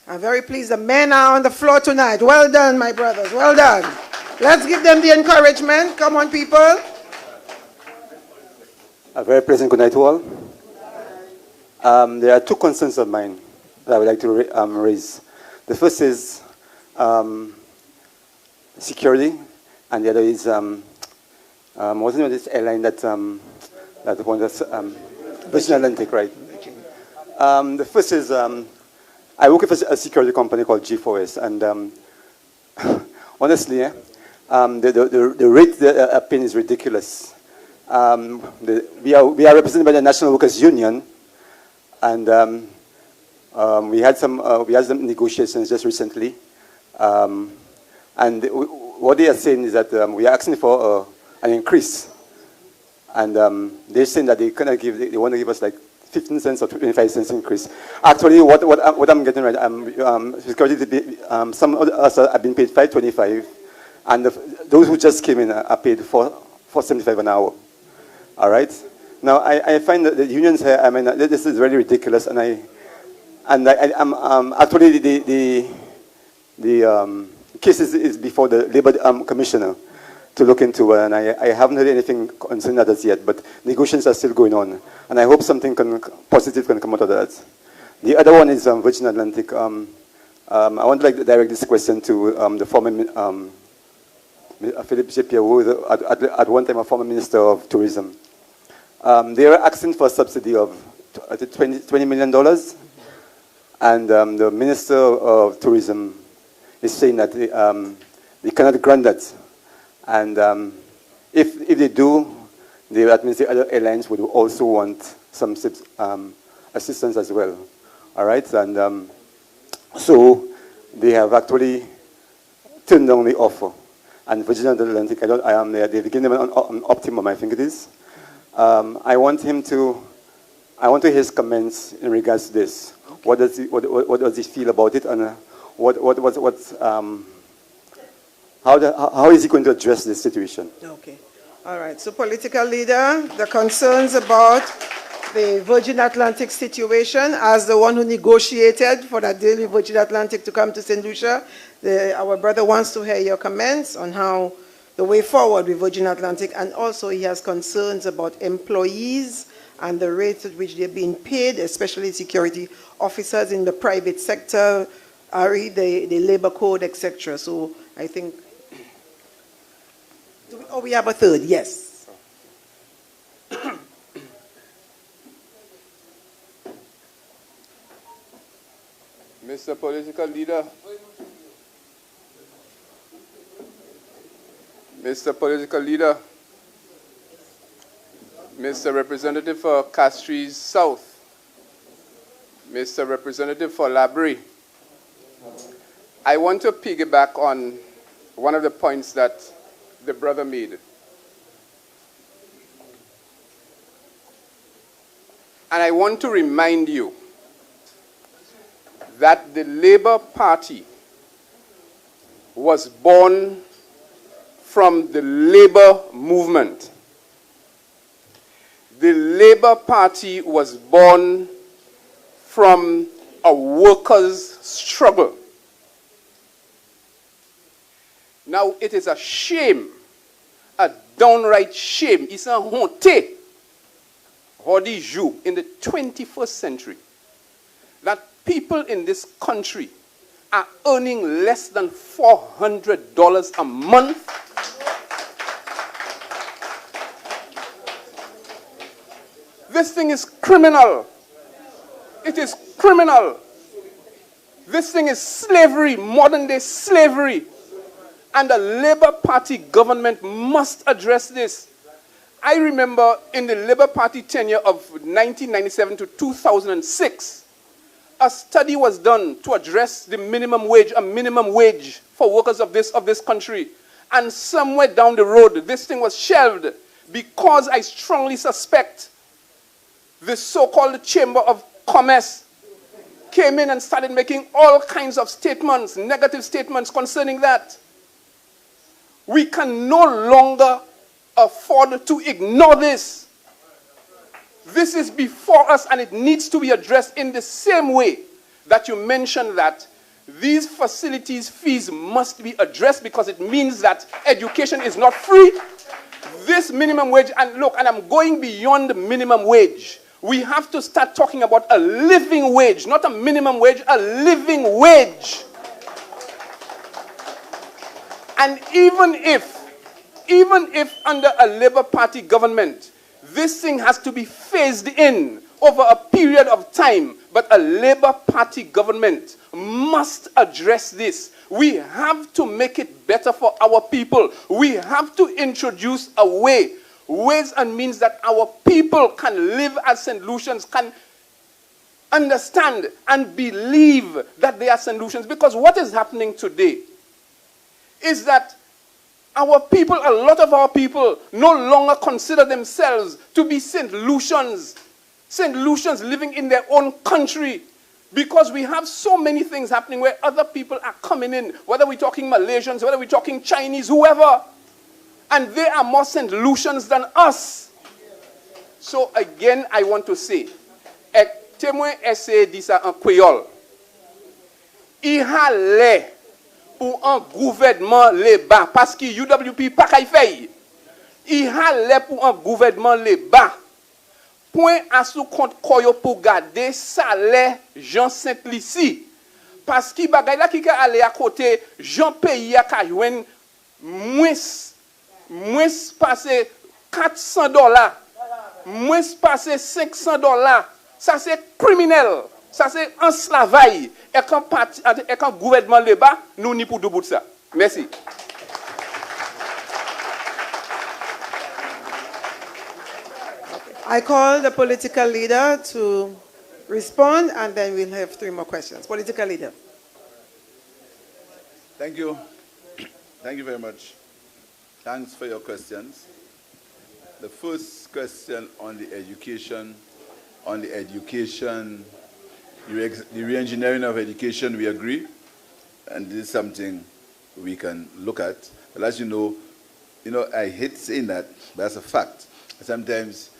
I'm very pleased the men are on the floor tonight. Well done, my brothers, well done. Let's give them the encouragement. Come on, people. A very pleasant good night to all. There are two concerns of mine that I would like to raise. The first is security, and the other is, what's the name of this airline that one that's, Virgin Atlantic, right? The first is, I work with a security company called G4S, and honestly, the rate they're paying is ridiculous. We are represented by the National Workers Union, and we had some negotiations just recently, and what they are saying is that we are asking for an increase, and they're saying that they want to give us like 15 cents or 25 cents increase. Actually, what I'm getting right, security, some of us have been paid $5.25, and those who just came in are paid $4.75 an hour. All right. Now I find that the unions here, I mean, this is really ridiculous, and I'm actually the case is before the Labor Commissioner to look into, and I haven't heard anything concerning that as yet, but negotiations are still going on, and I hope something positive can come out of that. The other one is Virgin Atlantic. I want to like direct this question to the former Philip J. Pierre, who was at one time a former Minister of Tourism. They were asking for a subsidy of $20 million, and the Minister of Tourism is saying that they cannot grant that. And if they do, that means the other airlines would also want some assistance as well. All right, and so they have actually turned down the offer. And Virgin Atlantic, they've given them an optimum, I think it is. I want to hear his comments in regards to this. Okay. What does he feel about it, and how is he going to address this situation? Okay. All right. So, political leader, the concerns about the Virgin Atlantic situation, as the one who negotiated for that deal with Virgin Atlantic to come to St. Lucia, our brother wants to hear your comments on how the way forward with Virgin Atlantic, and also he has concerns about employees and the rates at which they're being paid, especially security officers in the private sector, the labor code, etc. So I think, we have a third, yes. Mr. Political Leader, Mr. Political Leader, Mr. Representative for Castries South, Mr. Representative for Labrie, I want to piggyback on one of the points that the brother made. And I want to remind you that the Labour Party was born from the labor movement. The Labour Party was born from a workers' struggle. Now, it is a shame, a downright shame, it's a honte, in the 21st century, that people in this country are earning less than $400 a month. This thing is criminal. It is criminal. This thing is slavery, modern day slavery. And the Labour Party government must address this. I remember in the Labour Party tenure of 1997 to 2006, a study was done to address the minimum wage, a minimum wage for workers of this country. And somewhere down the road, this thing was shelved because I strongly suspect the so-called Chamber of Commerce came in and started making all kinds of statements, negative statements concerning that. We can no longer afford to ignore this. This is before us and it needs to be addressed in the same way that you mentioned that these facilities' fees must be addressed because it means that education is not free. This minimum wage, and look, and I'm going beyond the minimum wage. We have to start talking about a living wage, not a minimum wage, a living wage. And even if under a Labour Party government, this thing has to be phased in over a period of time, but a Labour Party government must address this. We have to make it better for our people. We have to introduce a ways and means that our people can live as St. Lucians, can understand and believe that they are St. Lucians. Because what is happening today is that our people, a lot of our people, no longer consider themselves to be St. Lucians living in their own country. Because we have so many things happening where other people are coming in, whether we're talking Malaysians, whether we're talking Chinese, whoever. And they are more St. Lucians than us. So again, I want to say, témoin essaie dit ça en créole. Il allait pour un gouvernement les bas, parce que UWP pas qu'à faire. Il allait pour un gouvernement les bas. Point à sous compte koyo pour garder salaire Jean Saint-Licy. Parce que bagay la qui aller à côté Jean pays à kajwen moins passer $400, moins passer $500. Ça c'est criminel. Ça c'est un slavage. Et quand gouvernement le bas, nous n'y pour bout de ça. Merci. I call the political leader to respond, and then we'll have 3 more questions. Political leader. Thank you. Thank you very much. Thanks for your questions. The first question on the education, the re-engineering of education, we agree, and this is something we can look at. But as you know, I hate saying that, but that's a fact. Sometimes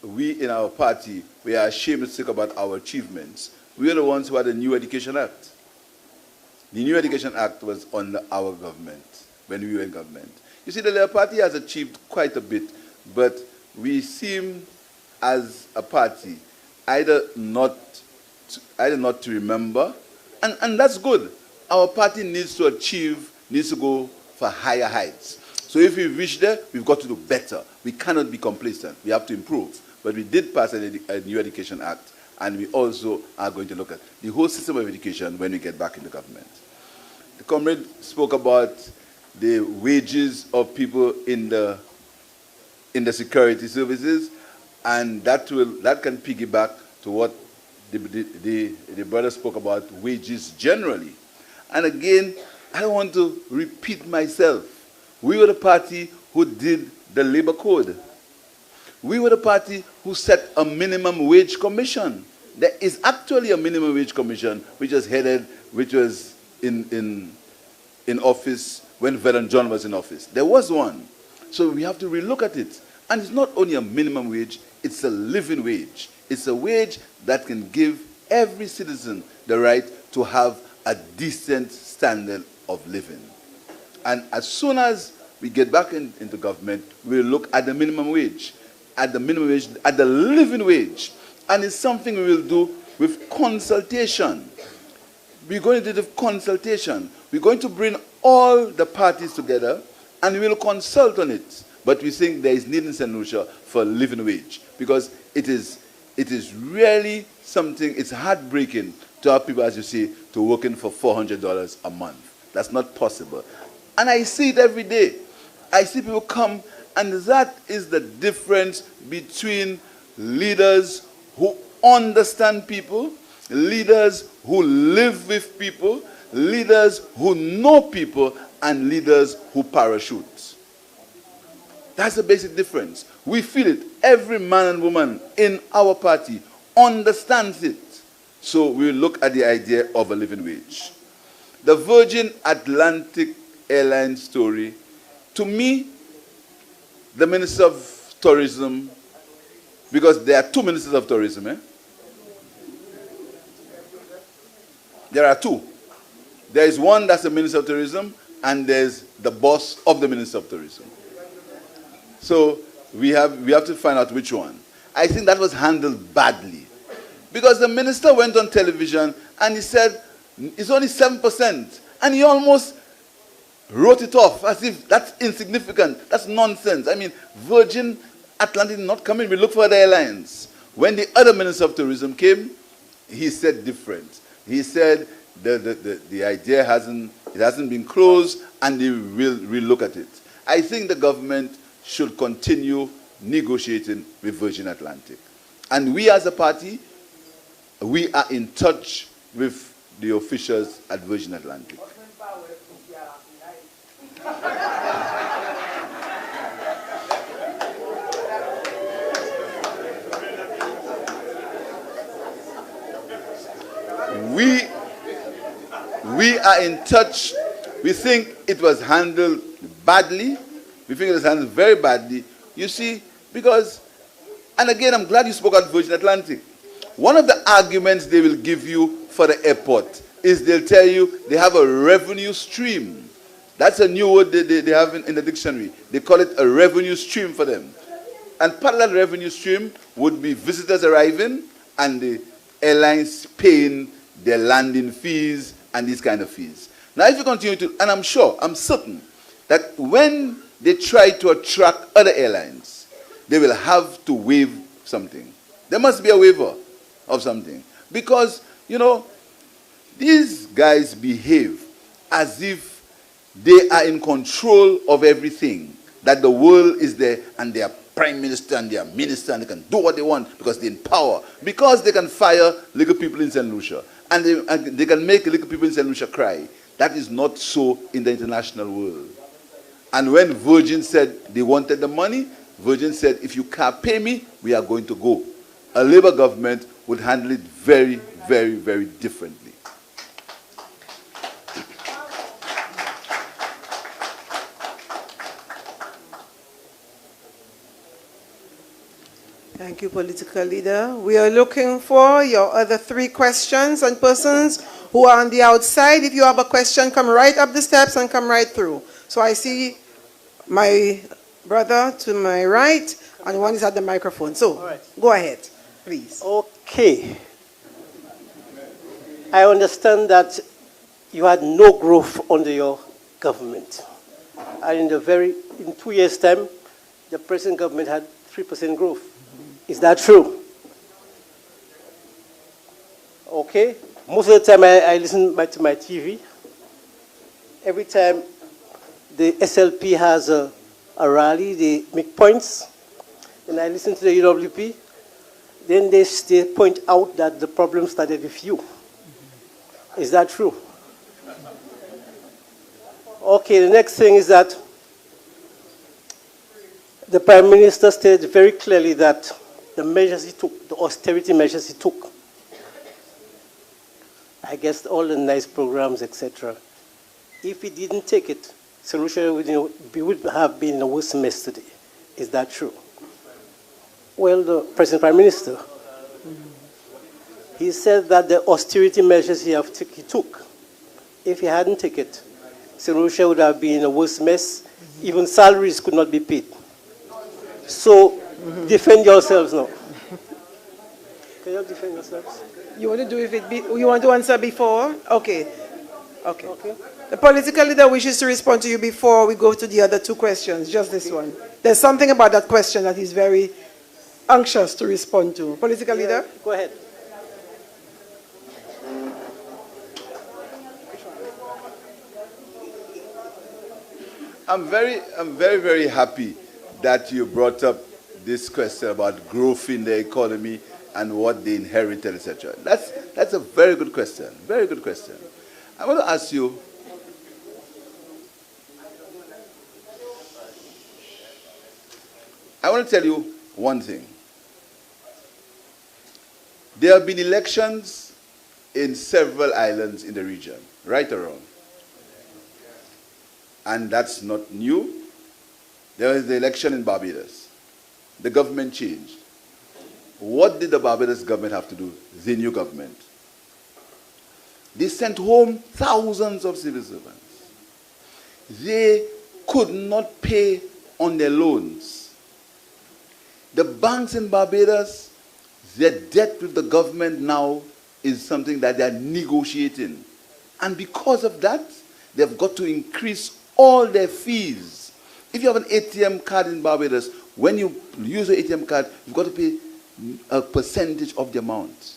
we in our party, we are ashamed to talk about our achievements. We are the ones who had the New Education Act. The New Education Act was under our government, when we were in government. You see, the Labour Party has achieved quite a bit, but we seem, as a party, either not to remember, and that's good. Our party needs to go for higher heights. So if we've reached there, we've got to do better. We cannot be complacent. We have to improve. But we did pass a New Education Act, and we also are going to look at the whole system of education when we get back in the government. The comrade spoke about the wages of people in the security services, and that can piggyback to what the brother spoke about, wages generally. And again, I don't want to repeat myself. We were the party who did the labor code. We were the party who set a minimum wage commission. There is actually a minimum wage commission which was in office when Veteran John was in office. There was one. So we have to relook at it. And it's not only a minimum wage, it's a living wage. It's a wage that can give every citizen the right to have a decent standard of living. And as soon as we get back into government, we'll look at the minimum wage, at the living wage. And it's something we will do with consultation. We're going to do the consultation. We're going to bring all the parties together and we'll consult on it. But we think there is need in St. Lucia for a living wage because it is really something, it's heartbreaking to have people, as you see, to working for $400 a month. That's not possible. And I see it every day. I see people come, and that is the difference between leaders who understand people, leaders who live with people, leaders who know people, and leaders who parachute. That's the basic difference. We feel it. Every man and woman in our party understands it. So we look at the idea of a living wage. The Virgin Atlantic Airlines story, to me, the Minister of Tourism, because there are two Ministers of Tourism, eh? There are two. There is one that's the Minister of Tourism, and there's the boss of the Minister of Tourism. So we have to find out which one. I think that was handled badly. Because the minister went on television and he said, it's only 7%. And he almost wrote it off as if that's insignificant. That's nonsense. I mean, Virgin Atlantic did not come in. We looked for other airlines. When the other Minister of Tourism came, he said different. He said the idea hasn't been closed and they will relook at it. I think the government should continue negotiating with Virgin Atlantic. And we as a party, we are in touch with the officials at Virgin Atlantic. We are in touch. We think it was handled badly. We think it was handled very badly. You see, because, and again, I'm glad you spoke about Virgin Atlantic. One of the arguments they will give you for the airport is they'll tell you they have a revenue stream. That's a new word they have in the dictionary. They call it a revenue stream for them. And part of that revenue stream would be visitors arriving and the airlines paying their landing fees and these kind of fees. Now, if you continue to, and I'm certain that when they try to attract other airlines, they will have to waive something. There must be a waiver of something. Because, you know, these guys behave as if they are in control of everything, that the world is there and they are prime minister and they are minister and they can do what they want because they're in power. Because they can fire little people in St. Lucia and they can make little people in St. Lucia cry. That is not so in the international world. And when Virgin said they wanted the money, Virgin said, if you can't pay me, we are going to go. A Labour government would handle it very, very, very differently. Thank you, political leader. We are looking for your other three questions, and persons who are on the outside, if you have a question, come right up the steps and come right through. So I see my brother to my right, and one is at the microphone. So go ahead, please. Okay. I understand that you had no growth under your government. And in 2 years' time, the present government had 3% growth. Is that true? Okay. Most of the time I listen to my TV. Every time the SLP has a rally, they make points. And I listen to the UWP. Then they point out that the problem started with you. Is that true? Okay, the next thing is that the Prime Minister stated very clearly that the measures he took, the austerity measures he took, I guess all the nice programs, etc., if he didn't take it, solution would have been in a worse mess today. Is that true? Well, the present Prime Minister, he said that the austerity measures he took, if he hadn't taken it, St. Lucia would have been in a worse mess. Even salaries could not be paid. So, defend yourselves now. Can you defend yourselves? You want to do you want to answer before? Okay. The political leader wishes to respond to you before we go to the other two questions, just this one. There's something about that question that he's very anxious to respond to. Political leader? Go ahead. I'm very, very happy that you brought up this question about growth in the economy and what they inherited, etc. That's a very good question. Very good question. I want to ask you, I want to tell you one thing. There have been elections in several islands in the region, right or wrong? And that's not new. There was the election in Barbados. The government changed. What did the Barbados government have to do? The new government. They sent home thousands of civil servants. They could not pay on their loans. The banks in Barbados, their debt with the government now is something that they are negotiating. And because of that, they've got to increase all their fees. If you have an ATM card in Barbados, when you use an ATM card, you've got to pay a percentage of the amount.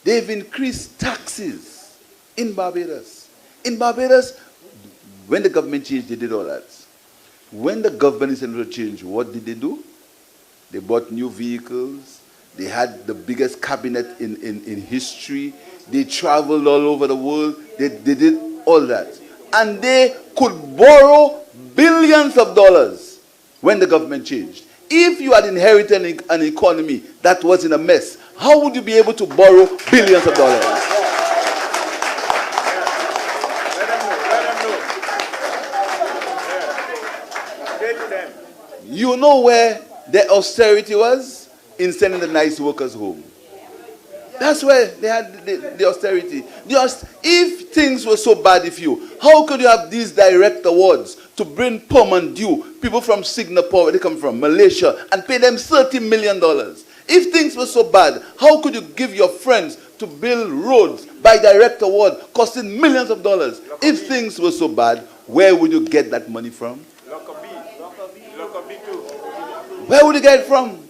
They've increased taxes in Barbados. In Barbados, when the government changed, they did all that. When the government is changed, what did they do? They bought new vehicles. They had the biggest cabinet in history. They traveled all over the world. They did all that. And they could borrow billions of dollars when the government changed. If you had inherited an economy that was in a mess, how would you be able to borrow billions of dollars? You know where the austerity was? In sending the nice workers home. That's where they had the austerity. If things were so bad with you, how could you have these direct awards to bring poor and due people from Singapore, where they come from, Malaysia, and pay them $30 million? If things were so bad, how could you give your friends to build roads by direct award costing millions of dollars? If things were so bad, where would you get that money from? Where would you get it from?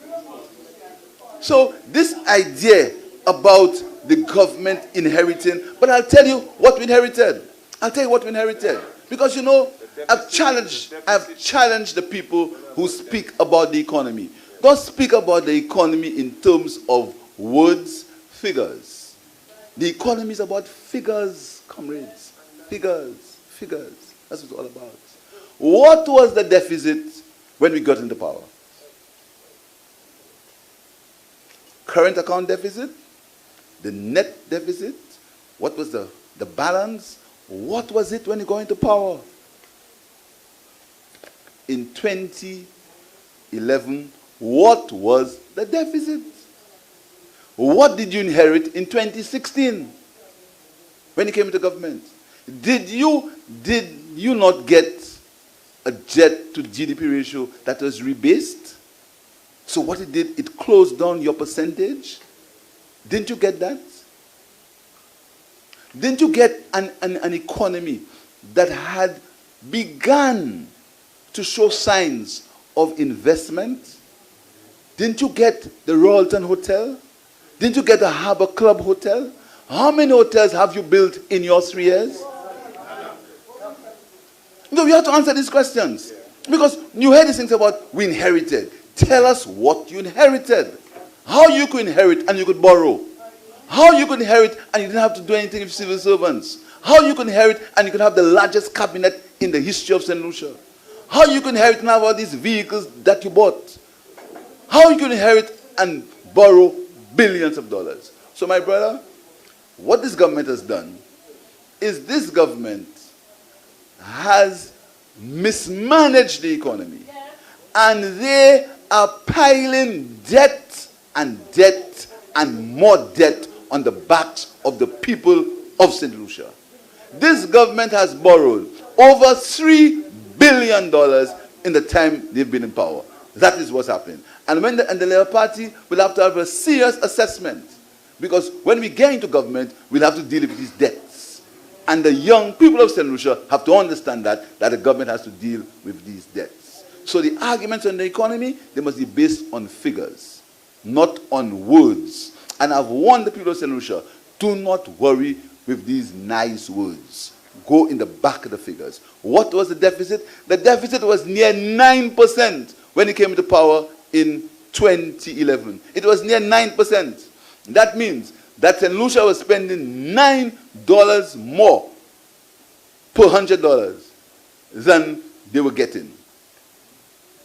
So this idea about the government inheriting, but I'll tell you what we inherited. I'll tell you what we inherited. Because, you know, I've challenged the people who speak about the economy. Don't speak about the economy in terms of words, figures. The economy is about figures, comrades. Figures. That's what it's all about. What was the deficit when we got into power? Current account deficit, the net deficit, what was the balance? What was it when you got into power? In 2011, what was the deficit? What did you inherit in 2016 when you came into government? Did you not get a debt to GDP ratio that was rebased? So what it did, it closed down your percentage. Didn't you get that? Didn't you get an economy that had begun to show signs of investment? Didn't you get the Royalton Hotel? Didn't you get the Harbour Club Hotel? How many hotels have you built in your 3 years? No, we have to answer these questions. Because you heard these things about we inherited. Tell us what you inherited. How you could inherit and you could borrow. How you could inherit and you didn't have to do anything with civil servants. How you could inherit and you could have the largest cabinet in the history of St. Lucia. How you could inherit and have all these vehicles that you bought. How you could inherit and borrow billions of dollars. So my brother, what this government has done is this government has mismanaged the economy. And they are piling debt and more debt on the backs of the people of St. Lucia. This government has borrowed over $3 billion in the time they've been in power. That is what's happening. And when the Labour Party will have to have a serious assessment. Because when we get into government, we'll have to deal with these debts. And the young people of St. Lucia have to understand that the government has to deal with these debts. So the arguments on the economy, they must be based on figures, not on words. And I've warned the people of St. Lucia, do not worry with these nice words. go in the back of the figures. What was the deficit? The deficit was near 9% when he came to power in 2011. It was near 9%. That means that St. Lucia was spending $9 more per $100 than they were getting.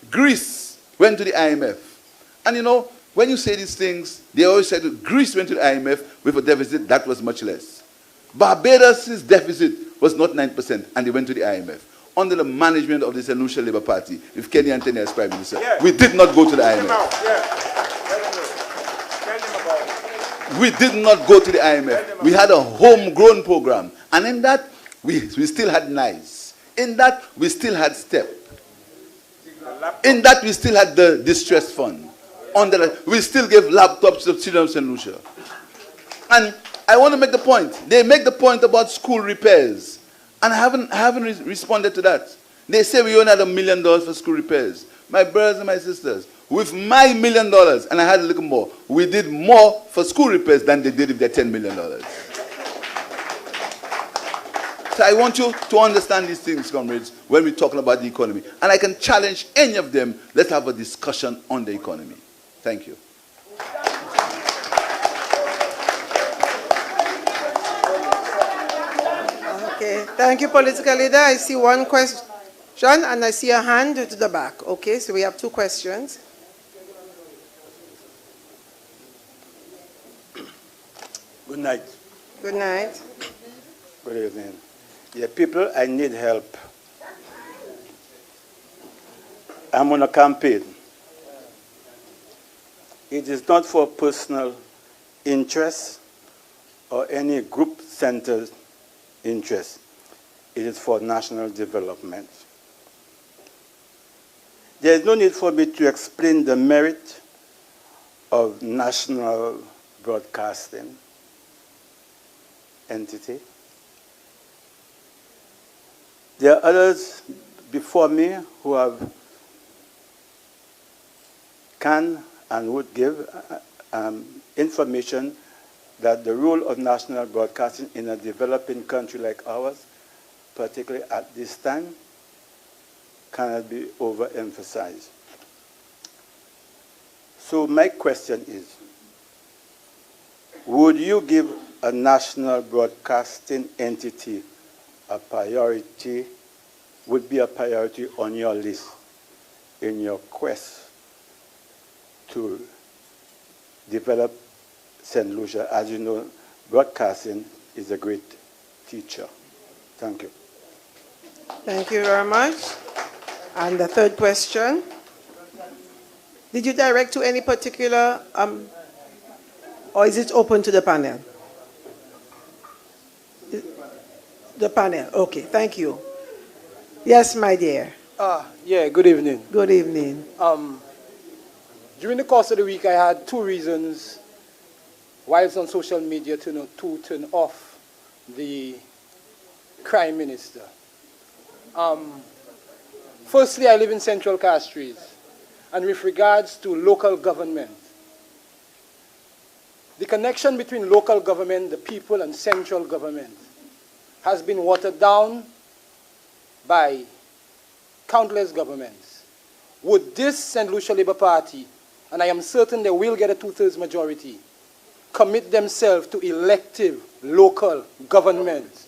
Greece went to the IMF. And you know, when you say these things, they always say that Greece went to the IMF with a deficit that was much less. Barbados' deficit was not 9%, and they went to the IMF. Under the management of the St. Lucia Labour Party, with Kenny Anthony as Prime Minister, we did not go to the IMF. We did not go to the IMF. We had a homegrown program. And in that, we still had NICE. In that, we still had STEP. In that, we still had the distress fund. We still gave laptops to children of St. Lucia. And I want to make the point. They make the point about school repairs. And I haven't responded to that. They say we only had $1 million for school repairs. My brothers and my sisters, with my $1 million, and I had a little more, we did more for school repairs than they did with their $10 million. So I want you to understand these things, comrades, when we're talking about the economy. And I can challenge any of them. Let's have a discussion on the economy. Thank you. Okay, thank you, political leader. I see one question and I see a hand to the back. Okay, so we have two questions. Good night. Good night. Good evening. Yeah, people, I need help. I'm on a campaign. It is not for personal interest or any group-centered interest. It is for national development. There is no need for me to explain the merit of national broadcasting entity. There are others before me who can and would give information that the role of national broadcasting in a developing country like ours, particularly at this time, cannot be overemphasized. So my question is, would you give a national broadcasting entity a priority, would be a priority on your list in your quest to develop St. Lucia? As you know, broadcasting is a great teacher. Thank you. Thank you very much. And the third question. Did you direct to any particular, or is it open to the panel? The panel. Okay, thank you. Yes, my dear. Yeah, good evening. Good evening. During the course of the week, I had two reasons why it's on social media to turn off the Prime Minister. Firstly, I live in Central Castries, and with regards to local government, the connection between local government, the people, and central government has been watered down by countless governments. Would this St. Lucia Labour Party, and I am certain they will get a 2/3 majority, commit themselves to elective local government?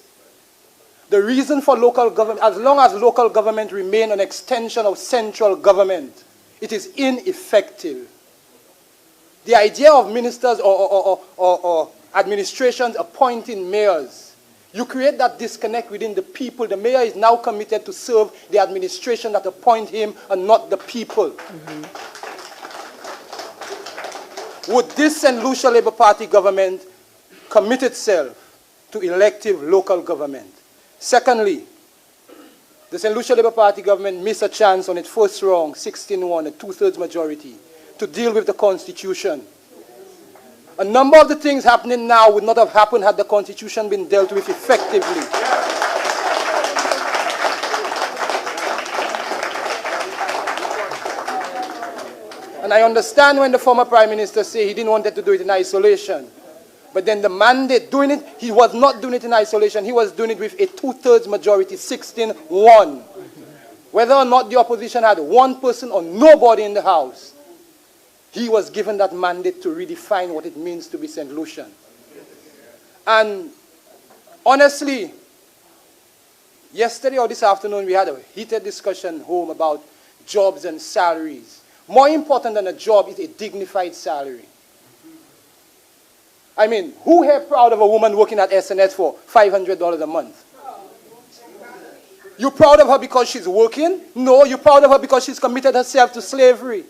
The reason for local government, as long as local government remain an extension of central government, it is ineffective. The idea of ministers or administrations appointing mayors, you create that disconnect within the people. The mayor is now committed to serve the administration that appoint him and not the people. Mm-hmm. Would this St. Lucia Labour Party government commit itself to elective local government? Secondly, the St. Lucia Labour Party government missed a chance on its first round, 16-1, a 2/3 majority, to deal with the Constitution. A number of the things happening now would not have happened had the Constitution been dealt with effectively. And I understand when the former Prime Minister said he didn't want to do it in isolation. But then the mandate doing it, he was not doing it in isolation. He was doing it with a 2/3 majority, 16-1. Whether or not the opposition had one person or nobody in the House, he was given that mandate to redefine what it means to be St. Lucian. And honestly, yesterday or this afternoon, we had a heated discussion home about jobs and salaries. More important than a job is a dignified salary. I mean, who here proud of a woman working at SNS for $500 a month? You proud of her because she's working? No, you're proud of her because she's committed herself to slavery.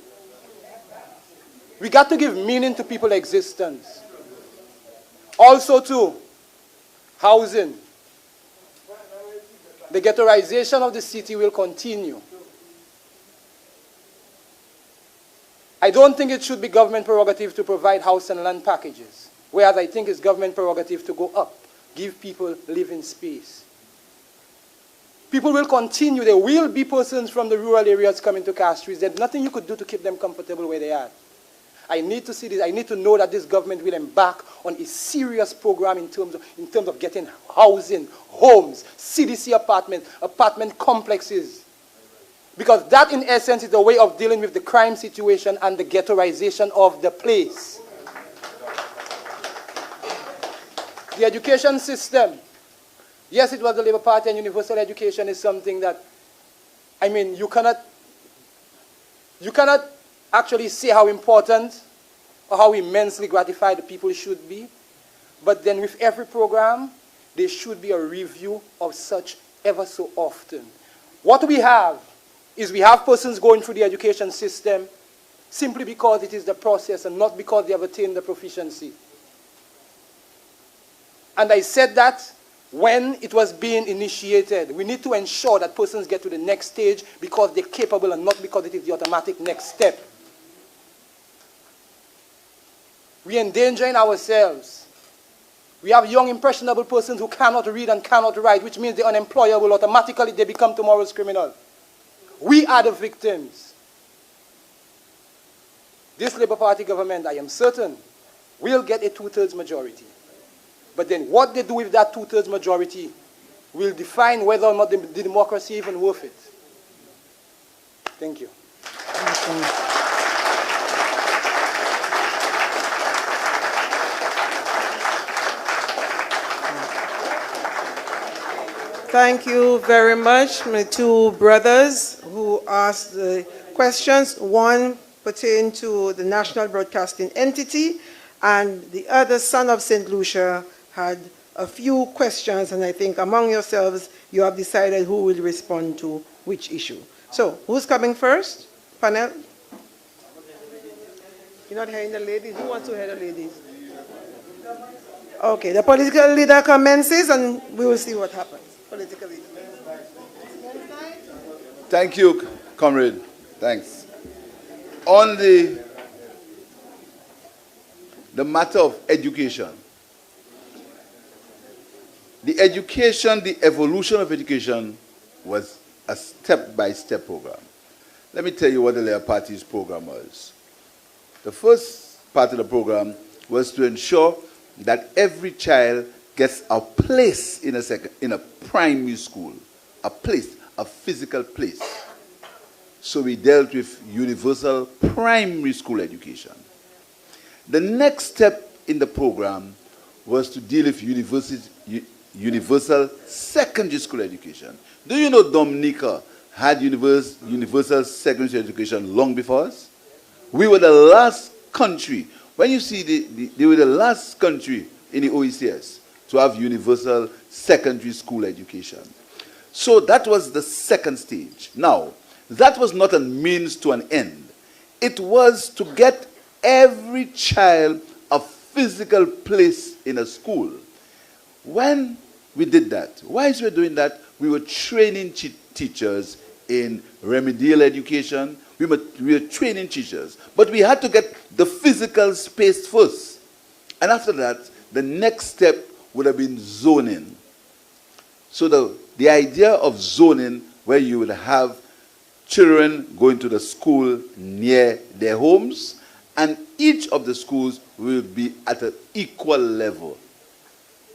We got to give meaning to people's existence. Also too, housing. The ghettoization of the city will continue. I don't think it should be government prerogative to provide house and land packages, whereas I think it's government prerogative to go up, give people living space. People will continue. There will be persons from the rural areas coming to Castries. There's nothing you could do to keep them comfortable where they are. I need to see this. I need to know that this government will embark on a serious program in terms of getting housing, homes, CDC apartments, apartment complexes. Because that, in essence, is a way of dealing with the crime situation and the ghettoization of the place. The education system. Yes, it was the Labour Party, and universal education is something that, I mean, you cannot actually say how important or how immensely gratified the people should be. But then with every program, there should be a review of such ever so often. What we have is we have persons going through the education system simply because it is the process and not because they have attained the proficiency. And I said that when it was being initiated. We need to ensure that persons get to the next stage because they're capable and not because it is the automatic next step. We're endangering ourselves. We have young, impressionable persons who cannot read and cannot write, which means they're unemployable. Automatically, they become tomorrow's criminal. We are the victims. This Labour Party government, I am certain, will get a 2/3 majority. But then what they do with that 2/3 majority will define whether or not the democracy is even worth it. Thank you. Thank you very much, my two brothers who asked the questions. One pertained to the national broadcasting entity, and the other, son of St. Lucia, had a few questions, and I think among yourselves, you have decided who will respond to which issue. So, who's coming first? Panel? You're not hearing the ladies? Who wants to hear the ladies? Okay, the political leader commences, and we will see what happens. Political leader. Thank you, comrade. Thanks. On the matter of education, the evolution of education was a step-by-step program. Let me tell you what the Labour Party's program was. The first part of the program was to ensure that every child gets a place in a primary school, a place, a physical place. So we dealt with universal primary school education. The next step in the program was to deal with universal secondary school education. Do you know Dominica had universal secondary education long before us? We were the last country. When you see they were the last country in the OECS to have universal secondary school education. So that was the second stage. Now, that was not a means to an end. It was to get every child a physical place in a school. When we did that, whilst we were doing that, we were training teachers in remedial education. We were training teachers. But we had to get the physical space first. And after that, the next step would have been zoning. So the idea of zoning, where you would have children going to the school near their homes and each of the schools will be at an equal level.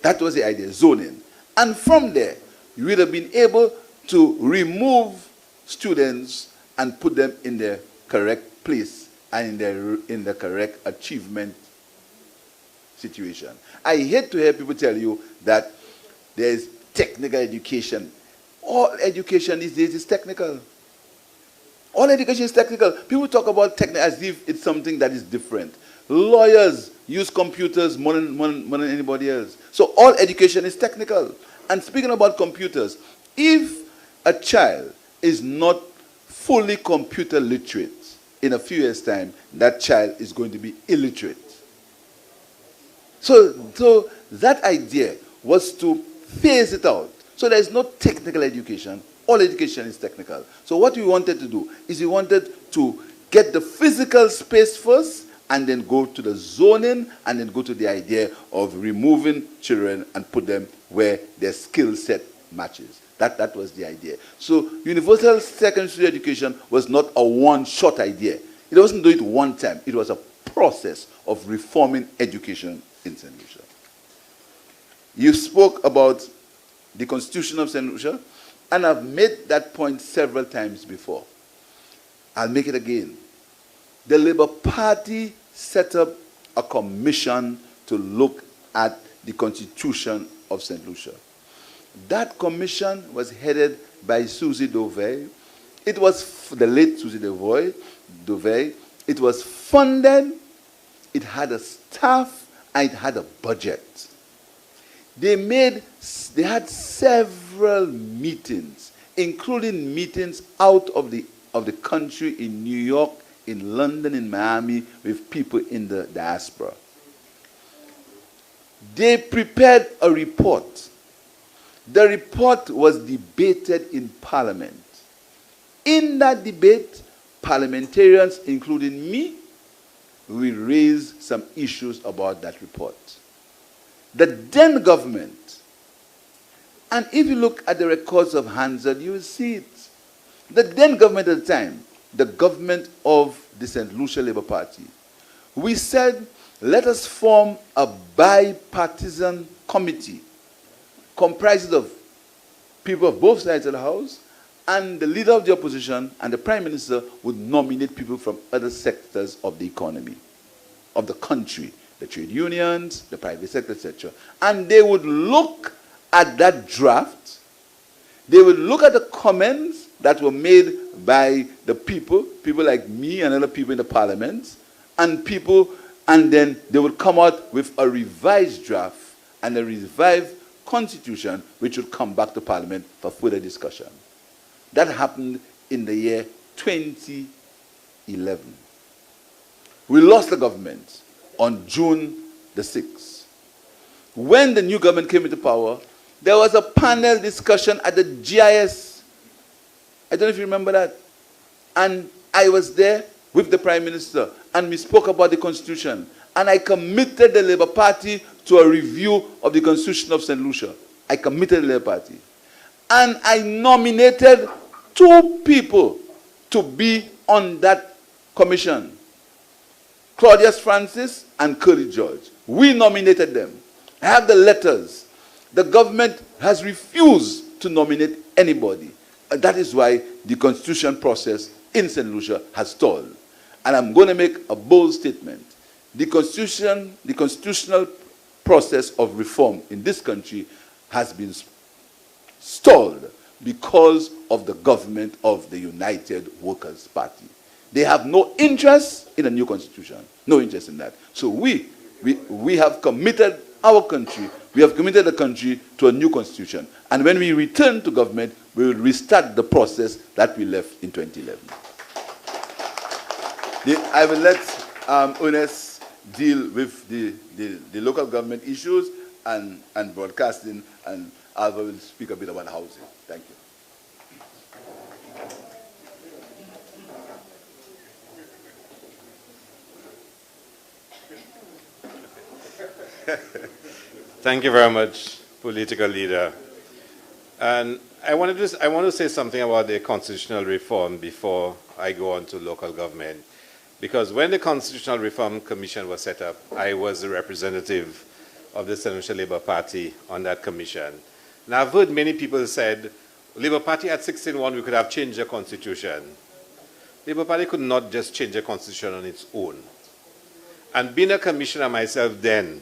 That was the idea, zoning. And from there, you would have been able to remove students and put them in their correct place and in the correct achievement situation. I hate to hear people tell you that there is technical education. All education these days is technical. All education is technical. People talk about technical as if it's something that is different. Lawyers use computers more than anybody else. So all education is technical. And speaking about computers, if a child is not fully computer literate, in a few years' time, that child is going to be illiterate. So that idea was to phase it out. So there is no technical education. All education is technical. So what we wanted to do is we wanted to get the physical space first and then go to the zoning and then go to the idea of removing children and put them where their skill set matches. That was the idea. So universal secondary education was not a one-shot idea. It wasn't do it one time. It was a process of reforming education in St. Lucia. You spoke about the Constitution of St. Lucia, and I've made that point several times before. I'll make it again. The Labour Party set up a commission to look at the Constitution of St. Lucia. That commission was headed by Susie Dovey. It was the late Susie Dovey. It was funded, it had a staff, and it had a budget. They had several meetings, including meetings out of the country in New York, in London, in Miami, with people in the diaspora. They prepared a report. The report was debated in Parliament. In that debate, parliamentarians, including me, we raised some issues about that report. The then government, and if you look at the records of Hansard, you will see it. The then government at the time, the government of the St. Lucia Labour Party, we said, let us form a bipartisan committee comprised of people of both sides of the House, and the leader of the opposition and the Prime Minister would nominate people from other sectors of the economy, of the country, the trade unions, the private sector, etc. And they would look at that draft, they would look at the comments that were made by the people like me and other people in the parliament, and then they would come out with a revised draft and a revised constitution which would come back to Parliament for further discussion. That happened in the year 2011. We lost the government on June the 6th. When the new government came into power, there was a panel discussion at the GIS. I don't know if you remember that. And I was there with the Prime Minister, and we spoke about the Constitution. And I committed the Labour Party to a review of the Constitution of St. Lucia. I committed the Labour Party. And I nominated 2 people to be on that commission. Claudius Francis and Curly George. We nominated them. I have the letters. The government has refused to nominate anybody. And that is why the constitution process in St. Lucia has stalled. And I'm going to make a bold statement. The constitutional process of reform in this country has been stalled because of the government of the United Workers' Party. They have no interest in a new constitution. No interest in that. So we have committed our country, we have committed the country to a new constitution. And when we return to government, we will restart the process that we left in 2011. I will let Ernest deal with the local government issues and broadcasting, and Alva will speak a bit about housing. Thank you. Thank you very much, political leader. And I want to say something about the constitutional reform before I go on to local government. Because when the Constitutional Reform Commission was set up, I was the representative of the St. Lucia Labour Party on that commission. Now, I've heard many people said, Labour Party at 16-1, we could have changed the Constitution. Labour Party could not just change the Constitution on its own. And being a commissioner myself then,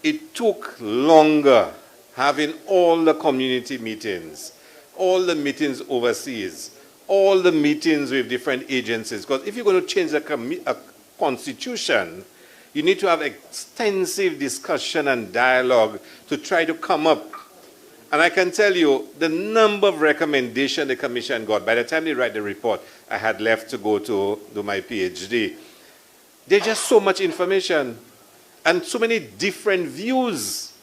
it took longer having all the community meetings, all the meetings overseas, all the meetings with different agencies. Because if you're going to change a constitution, you need to have extensive discussion and dialogue to try to come up. And I can tell you, the number of recommendations the commission got, by the time they write the report, I had left to go to do my PhD. There's just so much information and so many different views.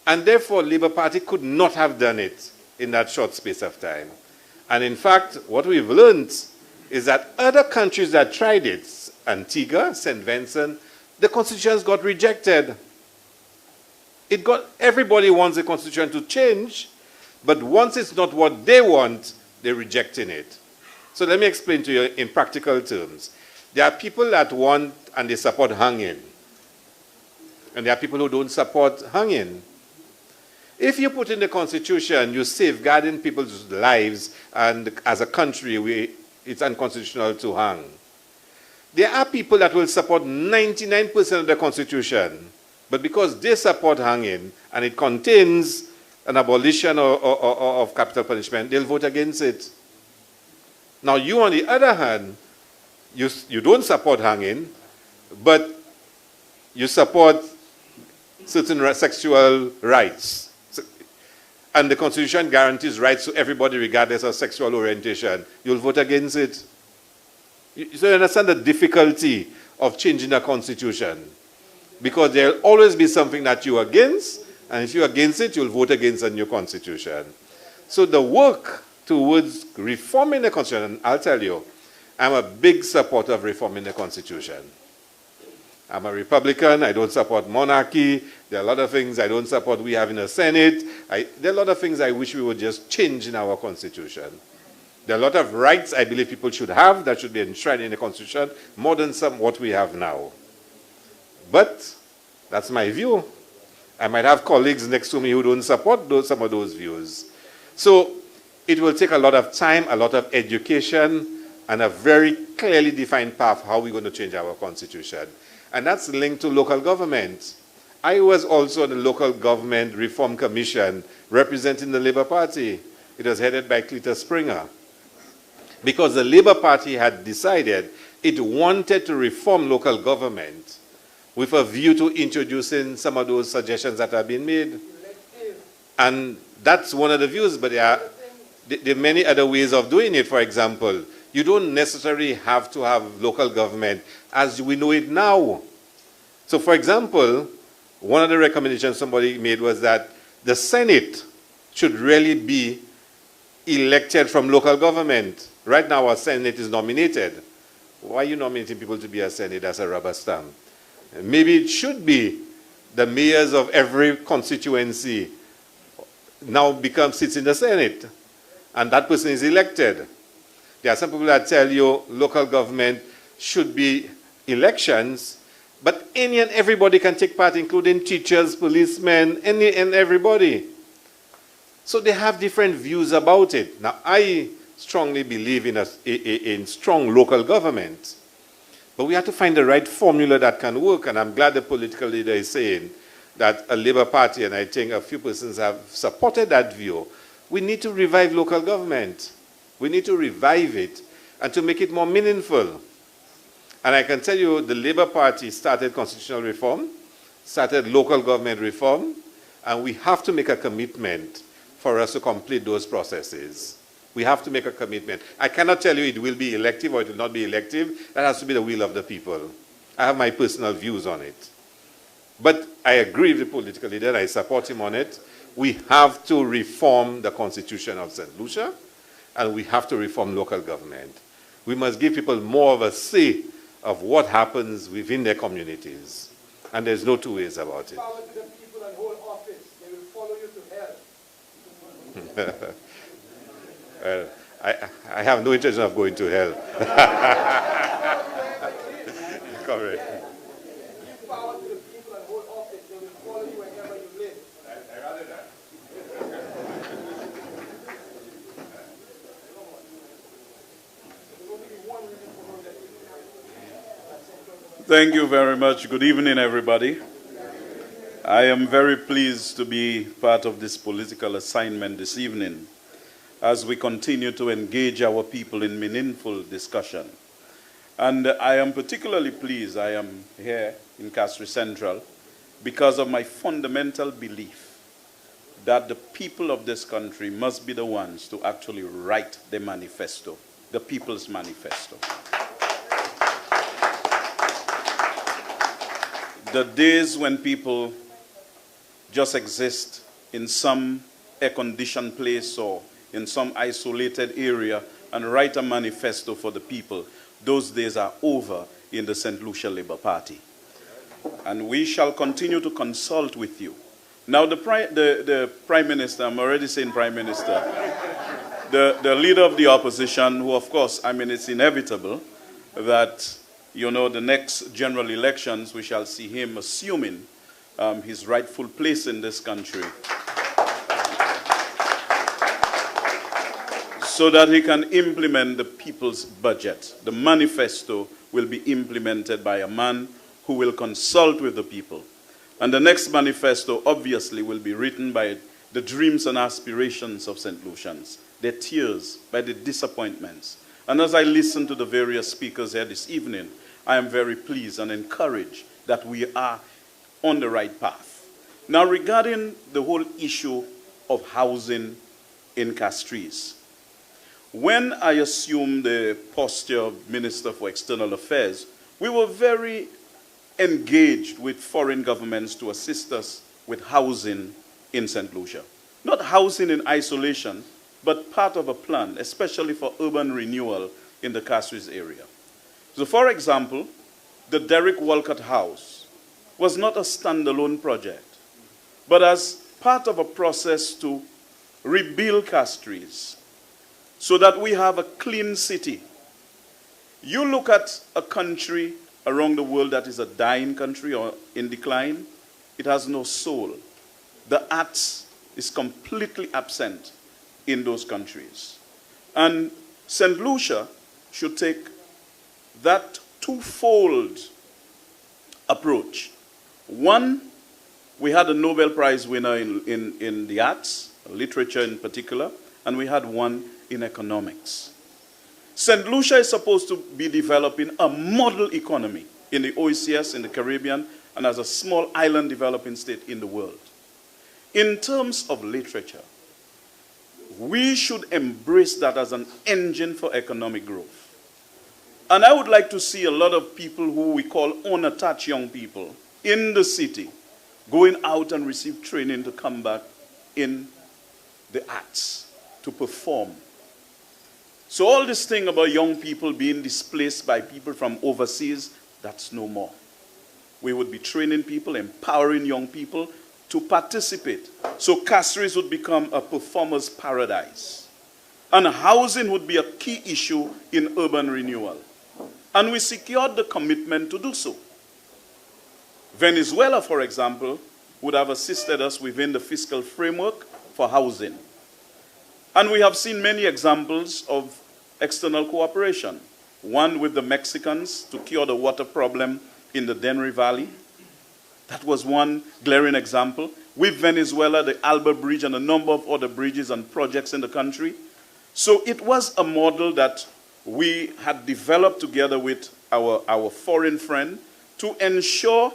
And therefore, Labour Party could not have done it in that short space of time. And in fact, what we've learned is that other countries that tried it, Antigua, St. Vincent, the constitutions got rejected. Everybody wants the constitution to change, but once it's not what they want, they're rejecting it. So let me explain to you in practical terms. There are people that want and they support hanging. And there are people who don't support hanging. If you put in the Constitution, you're safeguarding people's lives, and as a country, it's unconstitutional to hang. There are people that will support 99% of the Constitution, but because they support hanging, and it contains an abolition of capital punishment, they'll vote against it. Now, you, on the other hand, you don't support hanging, but you support certain sexual rights. And the Constitution guarantees rights to everybody regardless of sexual orientation. You'll vote against it. So you understand the difficulty of changing the Constitution. Because there'll always be something that you're against, and if you're against it, you'll vote against a new Constitution. So the work towards reforming the Constitution, I'll tell you, I'm a big supporter of reforming the Constitution. I'm a Republican. I don't support monarchy. There are a lot of things I don't support we have in the Senate. There are a lot of things I wish we would just change in our Constitution. There are a lot of rights I believe people should have that should be enshrined in the Constitution, more than what we have now. But that's my view. I might have colleagues next to me who don't support some of those views. So it will take a lot of time, a lot of education, and a very clearly defined path how we're going to change our Constitution. And that's linked to local government. I was also on the Local Government Reform Commission representing the Labour Party. It was headed by Cletus Springer. Because the Labour Party had decided it wanted to reform local government with a view to introducing some of those suggestions that have been made. And that's one of the views, but there are many other ways of doing it. For example, you don't necessarily have to have local government as we know it now. So, for example, one of the recommendations somebody made was that the Senate should really be elected from local government. Right now, our Senate is nominated. Why are you nominating people to be a Senate as a rubber stamp? Maybe it should be the mayors of every constituency now sits in the Senate, and that person is elected. There are some people that tell you local government should be elections, but any and everybody can take part, including teachers, policemen, any and everybody. So they have different views about it. Now, I strongly believe in strong local government, but we have to find the right formula that can work, and I'm glad the political leader is saying that a Labour Party, and I think a few persons have supported that view, we need to revive local government. We need to revive it and to make it more meaningful. And I can tell you the Labour Party started constitutional reform, started local government reform, and we have to make a commitment for us to complete those processes. We have to make a commitment. I cannot tell you it will be elective or it will not be elective. That has to be the will of the people. I have my personal views on it. But I agree with the political leader, I support him on it. We have to reform the Constitution of St. Lucia, and we have to reform local government. We must give people more of a say of what happens within their communities. And there's no two ways about it. Power to the people and hold office. They will follow you to hell. I have no intention of going to hell. Correct. Thank you very much. Good evening, everybody. I am very pleased to be part of this political assignment this evening as we continue to engage our people in meaningful discussion. And I am particularly pleased I am here in Castries Central because of my fundamental belief that the people of this country must be the ones to actually write the manifesto, the People's Manifesto. The days when people just exist in some air-conditioned place or in some isolated area and write a manifesto for the people, those days are over in the St. Lucia Labour Party. And we shall continue to consult with you. Now the Prime Minister, I'm already saying Prime Minister, the leader of the opposition, who of course, I mean, it's inevitable that you know, the next general elections, we shall see him assuming his rightful place in this country so that he can implement the people's budget. The manifesto will be implemented by a man who will consult with the people. And the next manifesto, obviously, will be written by the dreams and aspirations of St. Lucians, their tears, by the disappointments. And as I listen to the various speakers here this evening, I am very pleased and encouraged that we are on the right path. Now, regarding the whole issue of housing in Castries, when I assumed the posture of Minister for External Affairs, we were very engaged with foreign governments to assist us with housing in St. Lucia. Not housing in isolation, but part of a plan, especially for urban renewal in the Castries area. So, for example, the Derek Walcott House was not a standalone project, but as part of a process to rebuild Castries so that we have a clean city. You look at a country around the world that is a dying country or in decline, it has no soul. The arts is completely absent in those countries. And St. Lucia should take that twofold approach. One, we had a Nobel Prize winner in the arts, literature in particular, and we had one in economics. St. Lucia is supposed to be developing a model economy in the OECS, in the Caribbean, and as a small island developing state in the world. In terms of literature, we should embrace that as an engine for economic growth. And I would like to see a lot of people who we call unattached young people in the city going out and receive training to come back in the arts to perform. So all this thing about young people being displaced by people from overseas, that's no more. We would be training people, empowering young people to participate. So Castries would become a performer's paradise. And housing would be a key issue in urban renewal. And we secured the commitment to do so. Venezuela, for example, would have assisted us within the fiscal framework for housing. And we have seen many examples of external cooperation. One with the Mexicans to cure the water problem in the Denry Valley. That was one glaring example. With Venezuela, the Alba Bridge and a number of other bridges and projects in the country. So it was a model that we had developed together with our foreign friend to ensure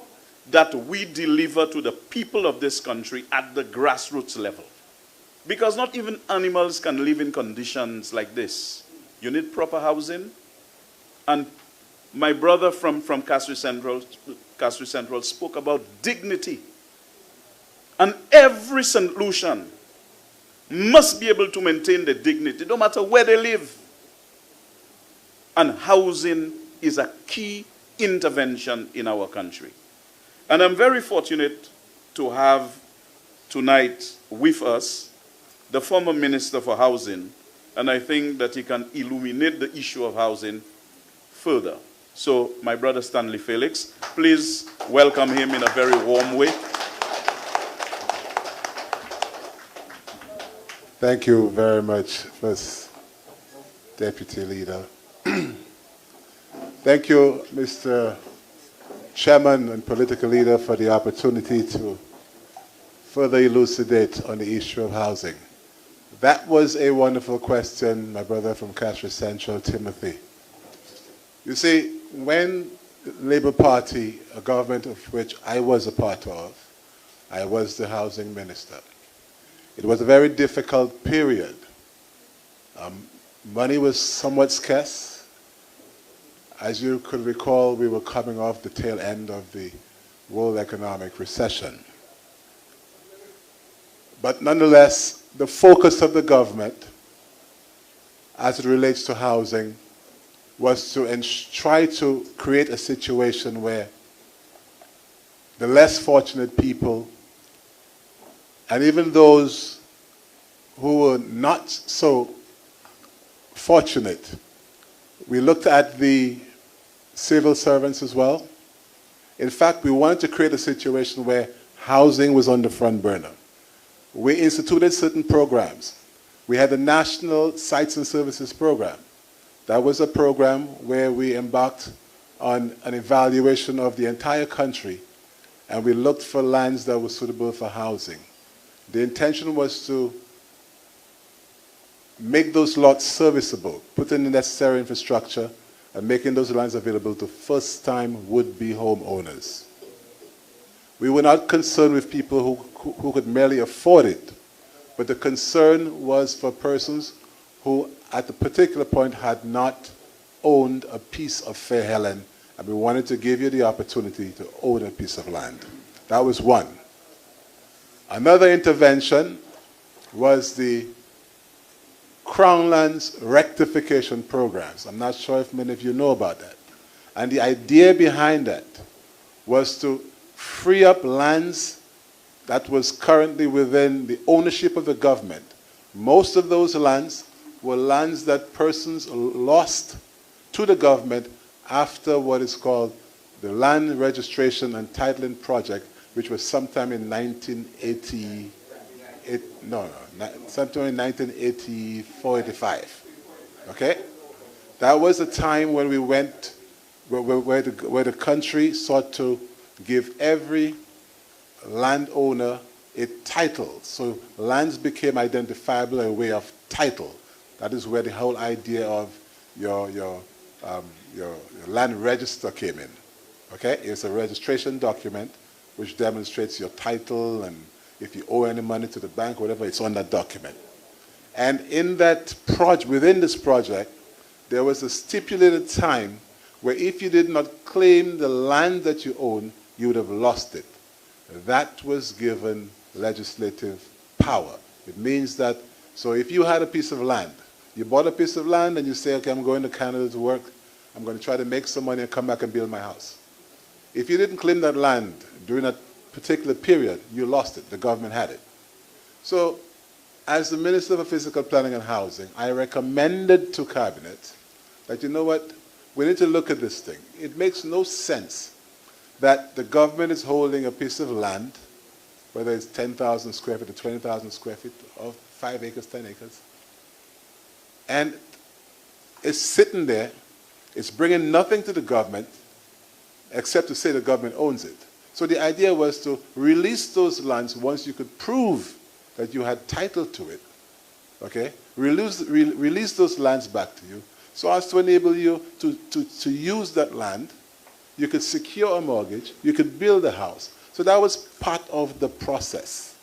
that we deliver to the people of this country at the grassroots level. Because not even animals can live in conditions like this. You need proper housing. And my brother from Castries Central spoke about dignity. And every St. Lucian must be able to maintain the dignity, no matter where they live. And housing is a key intervention in our country. And I'm very fortunate to have tonight with us the former Minister for Housing, and I think that he can illuminate the issue of housing further. So, my brother Stanley Felix, please welcome him in a very warm way. Thank you very much, First Deputy Leader. Thank you, Mr. Chairman and Political Leader, for the opportunity to further elucidate on the issue of housing. That was a wonderful question, my brother from Castries Central, Timothy. You see, when the Labour Party, a government of which I was a part of, I was the housing minister. It was a very difficult period. Money was somewhat scarce. As you could recall, we were coming off the tail end of the world economic recession. But nonetheless, the focus of the government as it relates to housing was to try to create a situation where the less fortunate people, and even those who were not so fortunate, we looked at the civil servants as well. In fact, we wanted to create a situation where housing was on the front burner. We instituted certain programs. We had the National Sites and Services Program. That was a program where we embarked on an evaluation of the entire country, and we looked for lands that were suitable for housing. The intention was to make those lots serviceable, put in the necessary infrastructure, and making those lands available to first-time would-be homeowners. We were not concerned with people who could merely afford it, but the concern was for persons who at a particular point had not owned a piece of Fair Helen, and we wanted to give you the opportunity to own a piece of land. That was one. Another intervention was the Crown Lands Rectification Programs. I'm not sure if many of you know about that. And the idea behind that was to free up lands that was currently within the ownership of the government. Most of those lands were lands that persons lost to the government after what is called the Land Registration and Titling Project, which was sometime in 1984, 85. Okay? That was a time when we went, where the country sought to give every landowner a title. So lands became identifiable by way of title. That is where the whole idea of your land register came in. Okay? It's a registration document which demonstrates your title, and if you owe any money to the bank, whatever, it's on that document. And in that within this project, there was a stipulated time where if you did not claim the land that you own, you would have lost it. That was given legislative power. It means that, so if you had a piece of land, you bought a piece of land and you say, okay, I'm going to Canada to work, I'm going to try to make some money and come back and build my house. If you didn't claim that land during that particular period, you lost it. The government had it. So, as the Minister for Physical Planning and Housing, I recommended to Cabinet that, you know what, we need to look at this thing. It makes no sense that the government is holding a piece of land, whether it's 10,000 square feet or 20,000 square feet, or 5 acres, 10 acres, and it's sitting there, it's bringing nothing to the government, except to say the government owns it. So the idea was to release those lands once you could prove that you had title to it, okay? Release those lands back to you, so as to enable you to use that land. You could secure a mortgage, you could build a house. So that was part of the process.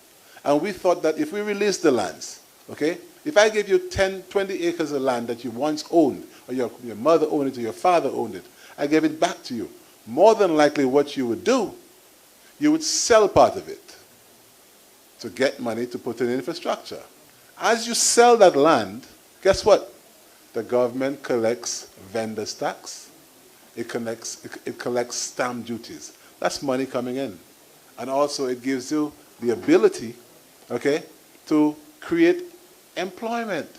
And we thought that if we release the lands, okay, if I give you 10, 20 acres of land that you once owned, or your mother owned it, or your father owned it, I gave it back to you. More than likely what you would do, you would sell part of it to get money to put in infrastructure. As you sell that land, guess what? The government collects vendor's tax. It collects stamp duties. That's money coming in. And also it gives you the ability, okay, to create employment.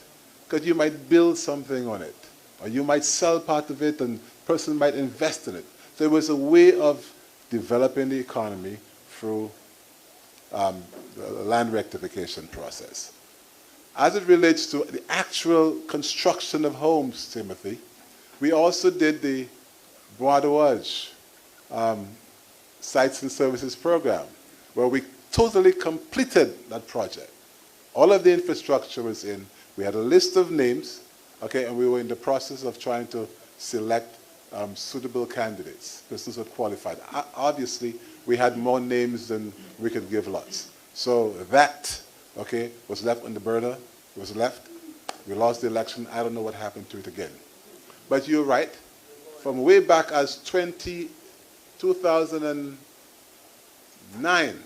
because you might build something on it, or you might sell part of it and a person might invest in it. So it was a way of developing the economy through the land rectification process. As it relates to the actual construction of homes, Timothy, we also did the Bois de Wage Sites and Services Program, where we totally completed that project. All of the infrastructure was in. We had a list of names, okay, and we were in the process of trying to select suitable candidates, persons who qualified. Obviously, we had more names than we could give lots. So that, okay, was left on the burner. It was left. We lost the election. I don't know what happened to it again. But you're right. From way back as 2009,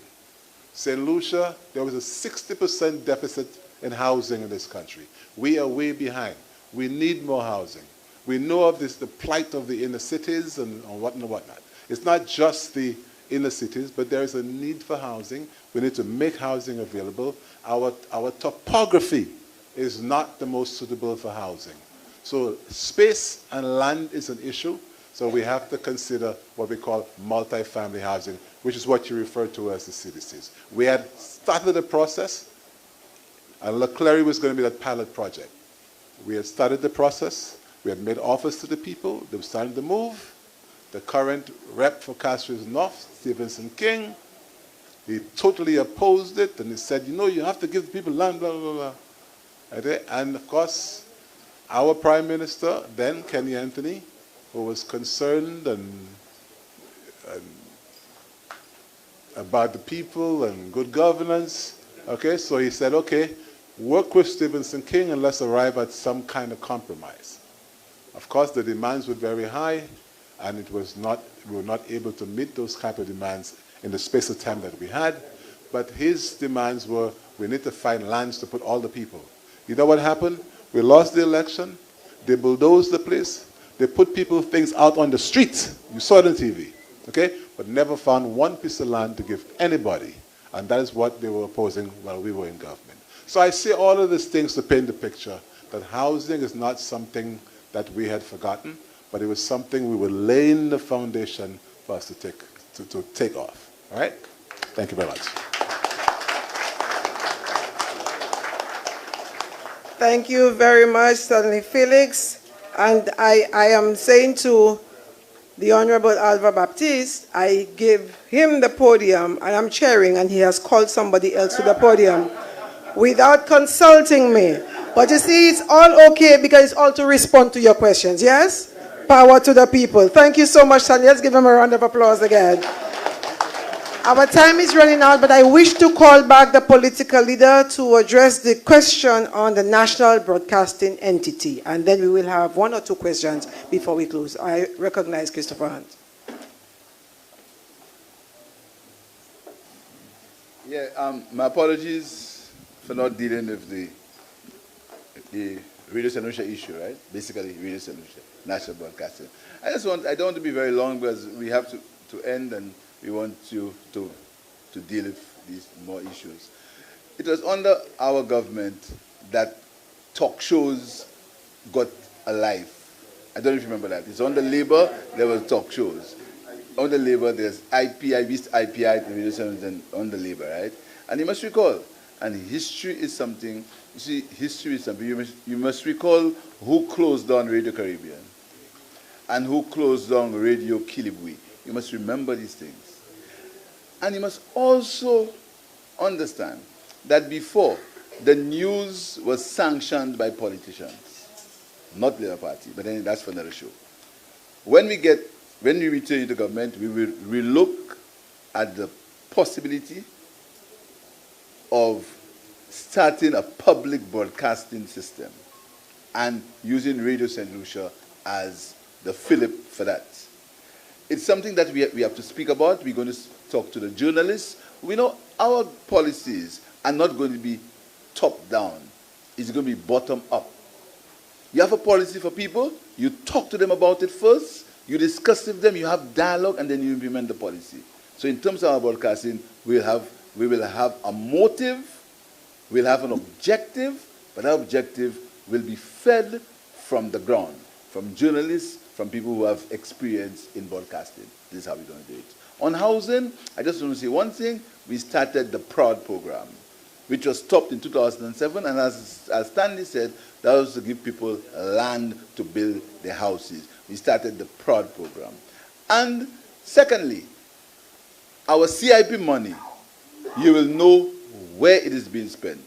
St. Lucia, there was a 60% deficit in housing in this country. We are way behind. We need more housing. We know of this, the plight of the inner cities and whatnot. It's not just the inner cities, but there is a need for housing. We need to make housing available. Our topography is not the most suitable for housing. So space and land is an issue. So we have to consider what we call multifamily housing, which is what you refer to as the CDCs. We had started the process, and Leclerc was going to be that pilot project. We had started the process. We had made offers to the people. They were starting to move. The current rep for Castries North, Stevenson King, he totally opposed it, and he said, you know, you have to give the people land, blah, blah, blah. And of course, our Prime Minister, then Kenny Anthony, who was concerned and about the people and good governance, okay, so he said, okay, work with Stevenson King and let's arrive at some kind of compromise. Of course, the demands were very high, and we were not able to meet those type of demands in the space of time that we had, but his demands were, we need to find lands to put all the people. You know what happened? We lost the election, they bulldozed the place, they put things out on the streets, you saw it on TV, okay, but never found one piece of land to give anybody, and that is what they were opposing while we were in government. So I say all of these things to paint the picture that housing is not something that we had forgotten, but it was something we were laying the foundation for us to take off. All right? Thank you very much. Thank you very much, Stanley Felix. And I am saying to the Honorable Alva Baptiste, I give him the podium, and I'm chairing, and he has called somebody else to the podium without consulting me. But you see, it's all okay because it's all to respond to your questions, yes? Power to the people. Thank you so much, Stanley. Let's give him a round of applause again. Our time is running out, but I wish to call back the political leader to address the question on the national broadcasting entity. And then we will have one or two questions before we close. I recognize Christopher Hunt. Yeah, my apologies for not dealing with the Radio St. Lucia issue, right? Basically, Radio St. Lucia, national broadcasting. I don't want to be very long because we have to end, and we want you to deal with these more issues. It was under our government that talk shows got alive. I don't know if you remember that. It's under Labour, there were talk shows. Under Labour, there's IPI, we used IPI, and under Labour, right? And you must recall, and history is something, you see, history is something, you must recall who closed down Radio Caribbean and who closed down Radio Kilibwe. You must remember these things. And you must also understand that before, the news was sanctioned by politicians, not the Labour Party, but then that's for another show. When we return to government, we will relook at the possibility of starting a public broadcasting system and using Radio St. Lucia as the fillip for that. It's something that we have to speak about. We're going to talk to the journalists. We know our policies are not going to be top-down. It's going to be bottom-up. You have a policy for people, you talk to them about it first, you discuss with them, you have dialogue, and then you implement the policy. So in terms of our broadcasting, we will have a motive, we'll have an objective, but our objective will be fed from the ground, from journalists, from people who have experience in broadcasting. This is how we're going to do it. On housing, I just want to say one thing. We started the PROD program, which was stopped in 2007, and as Stanley said, that was to give people land to build their houses. We started the PROD program. And secondly, our CIP money, you will know where it is being spent.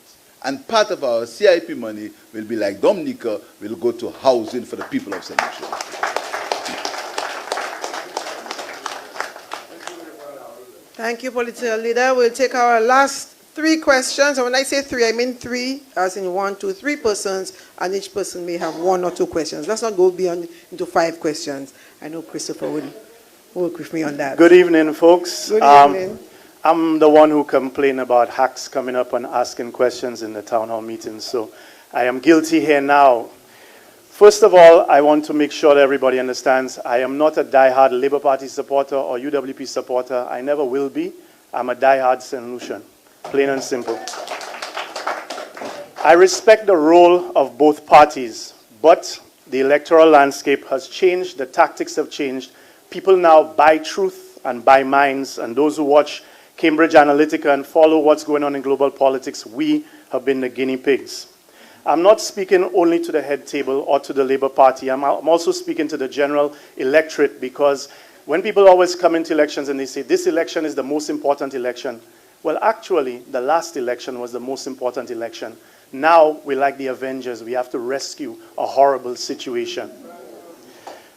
And part of our CIP money will be like Dominica, will go to housing for the people of St. Lucia. Thank you, political leader. We'll take our last 3 questions. And when I say 3, I mean 3, as in 1, 2, 3 persons, and each person may have 1 or 2 questions. Let's not go beyond into 5 questions. I know Christopher will work with me on that. Good evening, folks. Good evening. I'm the one who complained about hacks coming up and asking questions in the town hall meetings, so I am guilty here now. First of all, I want to make sure that everybody understands I am not a diehard Labour Party supporter or UWP supporter. I never will be. I'm a diehard St. Lucian, plain and simple. I respect the role of both parties, but the electoral landscape has changed, the tactics have changed. People now buy truth and buy minds, and those who watch Cambridge Analytica and follow what's going on in global politics, we have been the guinea pigs. I'm not speaking only to the head table or to the Labour Party. I'm also speaking to the general electorate, because when people always come into elections and they say, this election is the most important election, well, actually, the last election was the most important election. Now, we're like the Avengers. We have to rescue a horrible situation.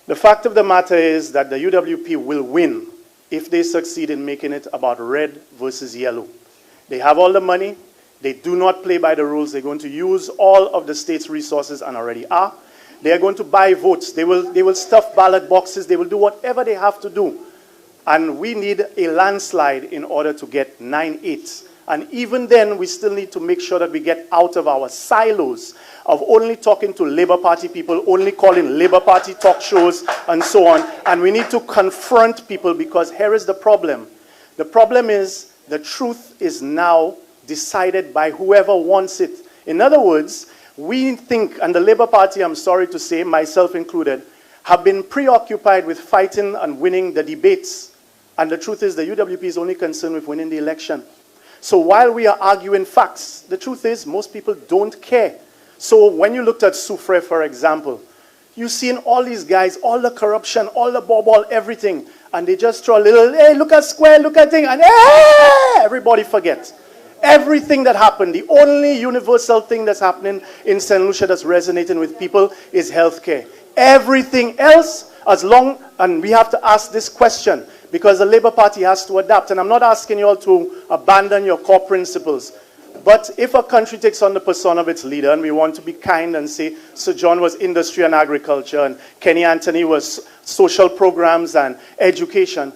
The fact of the matter is that the UWP will win if they succeed in making it about red versus yellow. They have all the money. They do not play by the rules. They're going to use all of the state's resources, and already are. They are going to buy votes. They will stuff ballot boxes. They will do whatever they have to do. And we need a landslide in order to get 9-8. And even then, we still need to make sure that we get out of our silos of only talking to Labour Party people, only calling Labour Party talk shows, and so on. And we need to confront people, because here is the problem. The problem is the truth is now decided by whoever wants it. In other words, we think, and the Labour Party, I'm sorry to say, myself included, have been preoccupied with fighting and winning the debates. And the truth is the UWP is only concerned with winning the election. So while we are arguing facts, the truth is most people don't care. So when you looked at Soufre, for example, you've seen all these guys, all the corruption, all the bobble, everything, and they just throw a little, hey, look at Square, look at thing, and hey, everybody forgets. Everything that happened, the only universal thing that's happening in St. Lucia that's resonating with people is healthcare. Everything else, and we have to ask this question, because the Labour Party has to adapt. And I'm not asking you all to abandon your core principles. But if a country takes on the persona of its leader, and we want to be kind and say Sir John was industry and agriculture, and Kenny Anthony was social programs and education,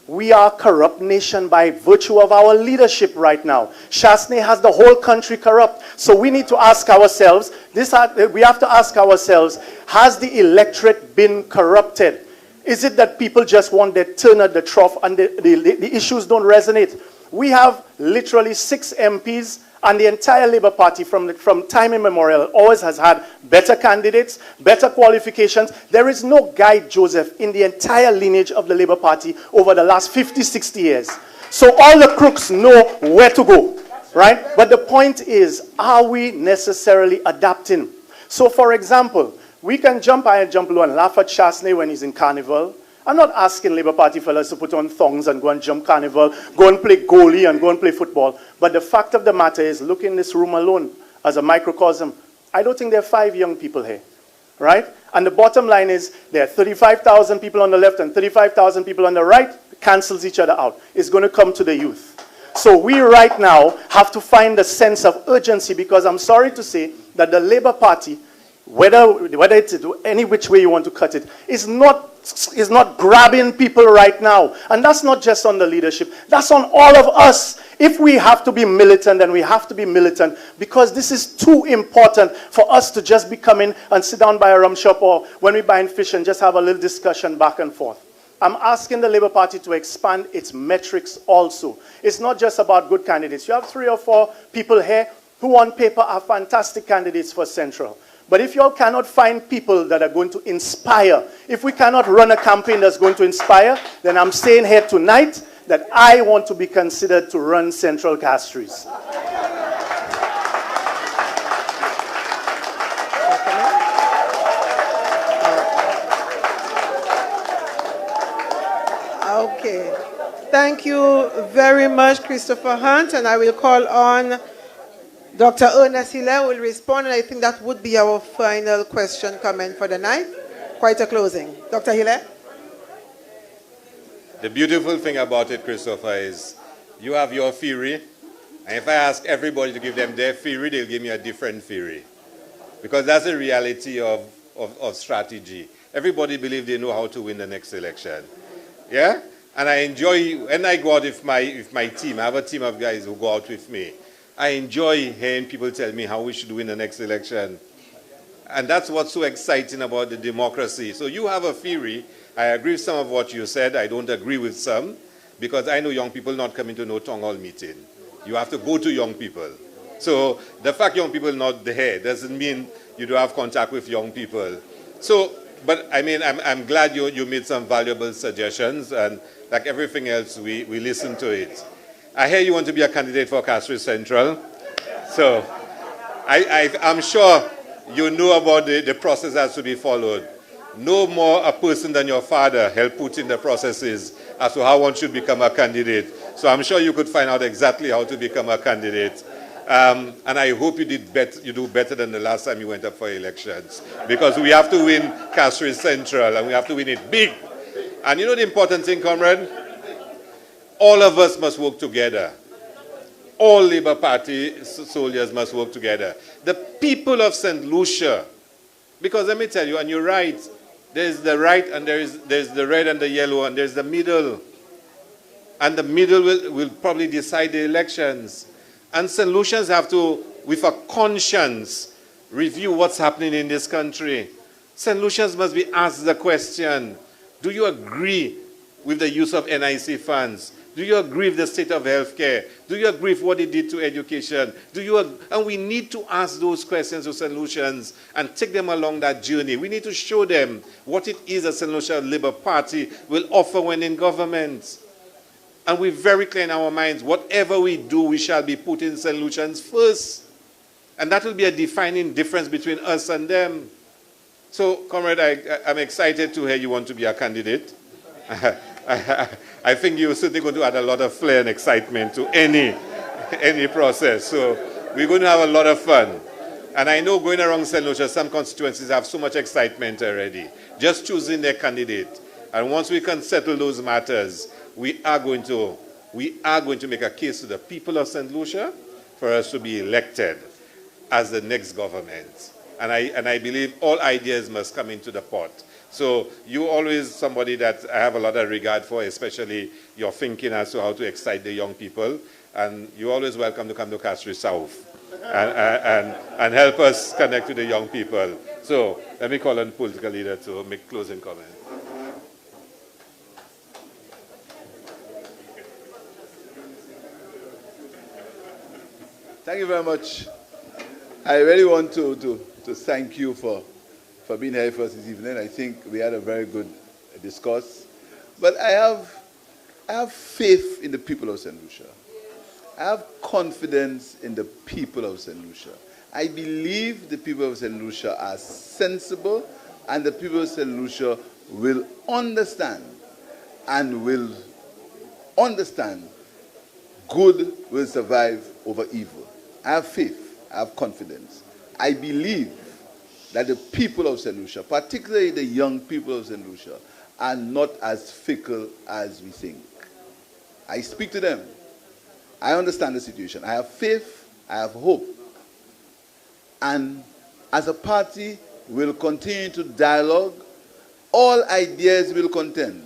we are a corrupt nation by virtue of our leadership right now. Chasney has the whole country corrupt. So we need to ask ourselves, we have to ask ourselves, has the electorate been corrupted? Is it that people just want their turn at the trough and the issues don't resonate? We have literally 6 MPs, and the entire Labour Party from time immemorial always has had better candidates, better qualifications. There is no Guy Joseph in the entire lineage of the Labour Party over the last 50, 60 years. So all the crooks know where to go, right? But the point is, are we necessarily adapting? So for example, we can jump high and jump low and laugh at Chasney when he's in Carnival. I'm not asking Labour Party fellas to put on thongs and go and jump Carnival, go and play goalie and go and play football. But the fact of the matter is, look in this room alone as a microcosm. I don't think there are 5 young people here, right? And the bottom line is there are 35,000 people on the left and 35,000 people on the right. It cancels each other out. It's going to come to the youth. So we right now have to find a sense of urgency, because I'm sorry to say that the Labour Party, whether it's any which way you want to cut it, is not grabbing people right now. And that's not just on the leadership. That's on all of us. If we have to be militant, then we have to be militant, because this is too important for us to just be coming and sit down by a rum shop or when we're buying fish and just have a little discussion back and forth. I'm asking the Labour Party to expand its metrics also. It's not just about good candidates. You have 3 or 4 people here who on paper are fantastic candidates for Central. But if you all cannot find people that are going to inspire, if we cannot run a campaign that's going to inspire, then I'm saying here tonight that I want to be considered to run Central Castries. Okay. Thank you very much, Christopher Hunt, and I will call on Dr. Ernest Hilaire will respond, and I think that would be our final question comment for the night. Quite a closing. Dr. Hilaire? The beautiful thing about it, Christopher, is you have your theory, and if I ask everybody to give them their theory, they'll give me a different theory. Because that's the reality of strategy. Everybody believes they know how to win the next election. Yeah? And I enjoy, when I go out with my team, I have a team of guys who go out with me. I enjoy hearing people tell me how we should win the next election. And that's what's so exciting about the democracy. So you have a theory. I agree with some of what you said. I don't agree with some, because I know young people not coming to no town hall meeting. You have to go to young people. So the fact young people not there doesn't mean you don't have contact with young people. So, but I mean, I'm glad you made some valuable suggestions, and like everything else, we listen to it. I hear you want to be a candidate for Castries Central. So I'm sure you know about the process that has to be followed. No more a person than your father helped put in the processes as to how one should become a candidate. So I'm sure you could find out exactly how to become a candidate. And I hope you do better than the last time you went up for elections. Because we have to win Castries Central, and we have to win it big. And you know the important thing, comrade? All of us must work together. All Labour Party soldiers must work together. The people of St. Lucia, because let me tell you, and you're right, there's the right and there's the red and the yellow, and there's the middle. And the middle will probably decide the elections. And St. Lucians have to, with a conscience, review what's happening in this country. St. Lucians must be asked the question, do you agree with the use of NIC funds? Do you agree with the state of healthcare? Do you agree with what they did to education? And we need to ask those questions to St. Lucians and take them along that journey. We need to show them what it is that St. Lucia Labour Party will offer when in government. And we're very clear in our minds, whatever we do, we shall be putting St. Lucians first. And that will be a defining difference between us and them. So, comrade, I'm excited to hear you want to be a candidate. I think you're certainly going to add a lot of flair and excitement to any process. So we're going to have a lot of fun. And I know going around St. Lucia, some constituencies have so much excitement already, just choosing their candidate. And once we can settle those matters, we are going to make a case to the people of St. Lucia for us to be elected as the next government. And I believe all ideas must come into the pot. So you're always somebody that I have a lot of regard for, especially your thinking as to how to excite the young people. And you're always welcome to come to Castries South and help us connect with the young people. So let me call on the political leader to make closing comments. Thank you very much. I really want to thank you for being here for us this evening. I think we had a very good discourse. But I have faith in the people of St. Lucia. I have confidence in the people of St. Lucia. I believe the people of St. Lucia are sensible, and the people of St. Lucia will understand good will survive over evil. I have faith. I have confidence. I believe that the people of St. Lucia, particularly the young people of St. Lucia, are not as fickle as we think. I speak to them. I understand the situation. I have faith. I have hope. And as a party, we'll continue to dialogue. All ideas will contend.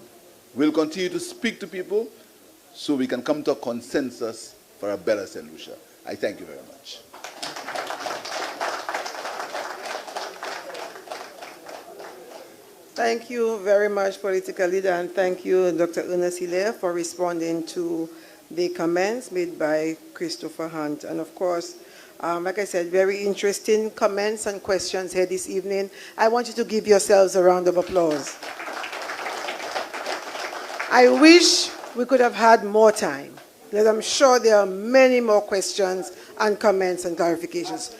We'll continue to speak to people so we can come to a consensus for a better St. Lucia. I thank you very much. Thank you very much, political leader, and thank you, Dr. Ernest Hilaire, for responding to the comments made by Christopher Hunt. And of course, Like I said, very interesting comments and questions here this evening. I want you to give yourselves a round of applause. I wish we could have had more time, because I'm sure there are many more questions and comments and clarifications.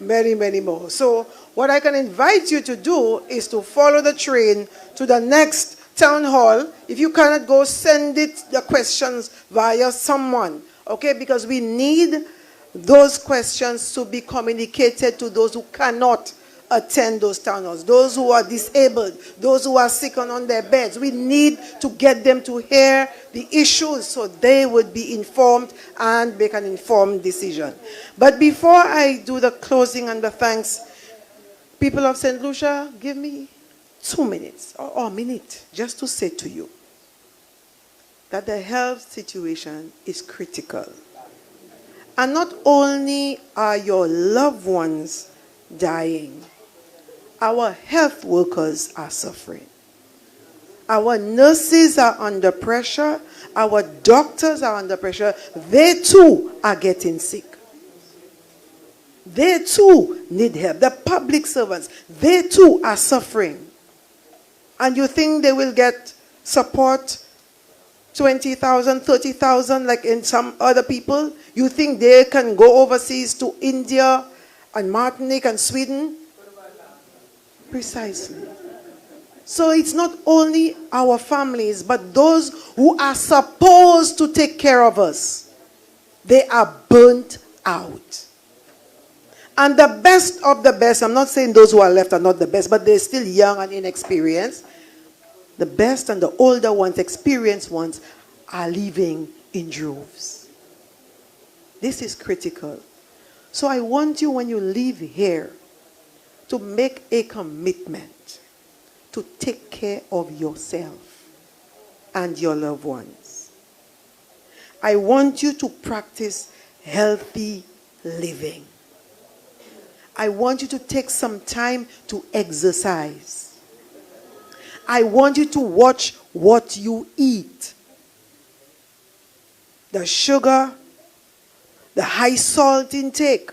Many, many more. So what I can invite you to do is to follow the train to the next town hall. If you cannot go, send the questions via someone, okay? Because we need those questions to be communicated to those who cannot attend those town halls, those who are disabled, those who are sick and on their beds. We need to get them to hear the issues so they would be informed and make an informed decision. But before I do the closing and the thanks, people of St. Lucia, give me 2 minutes or a minute just to say to you that the health situation is critical. And not only are your loved ones dying, our health workers are suffering. Our nurses are under pressure. Our doctors are under pressure. They too are getting sick. They too need help. The public servants, they too are suffering. And you think they will get support, 20,000, 30,000 like in some other people? You think they can go overseas to India and Martinique and Sweden? Precisely. So it's not only our families, but those who are supposed to take care of us. They are burnt out. And the best of the best, I'm not saying those who are left are not the best, but they're still young and inexperienced. The best and the older ones, experienced ones, are leaving in droves. This is critical. So I want you, when you leave here, to make a commitment to take care of yourself and your loved ones. I want you to practice healthy living. I want you to take some time to exercise. I want you to watch what you eat. The sugar, the high salt intake,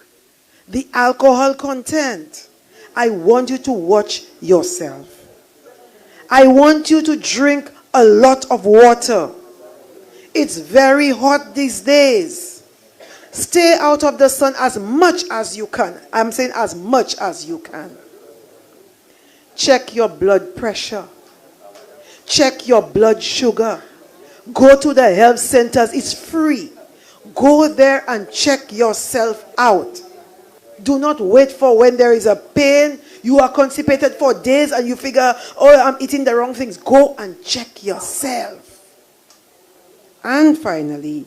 the alcohol content. I want you to watch yourself. I want you to drink a lot of water. It's very hot these days. Stay out of the sun as much as you can. I'm saying as much as you can. Check your blood pressure. Check your blood sugar. Go to the health centers. It's free. Go there and check yourself out. Do not wait for when there is a pain. You are constipated for days and you figure, oh, I'm eating the wrong things. Go and check yourself. And finally,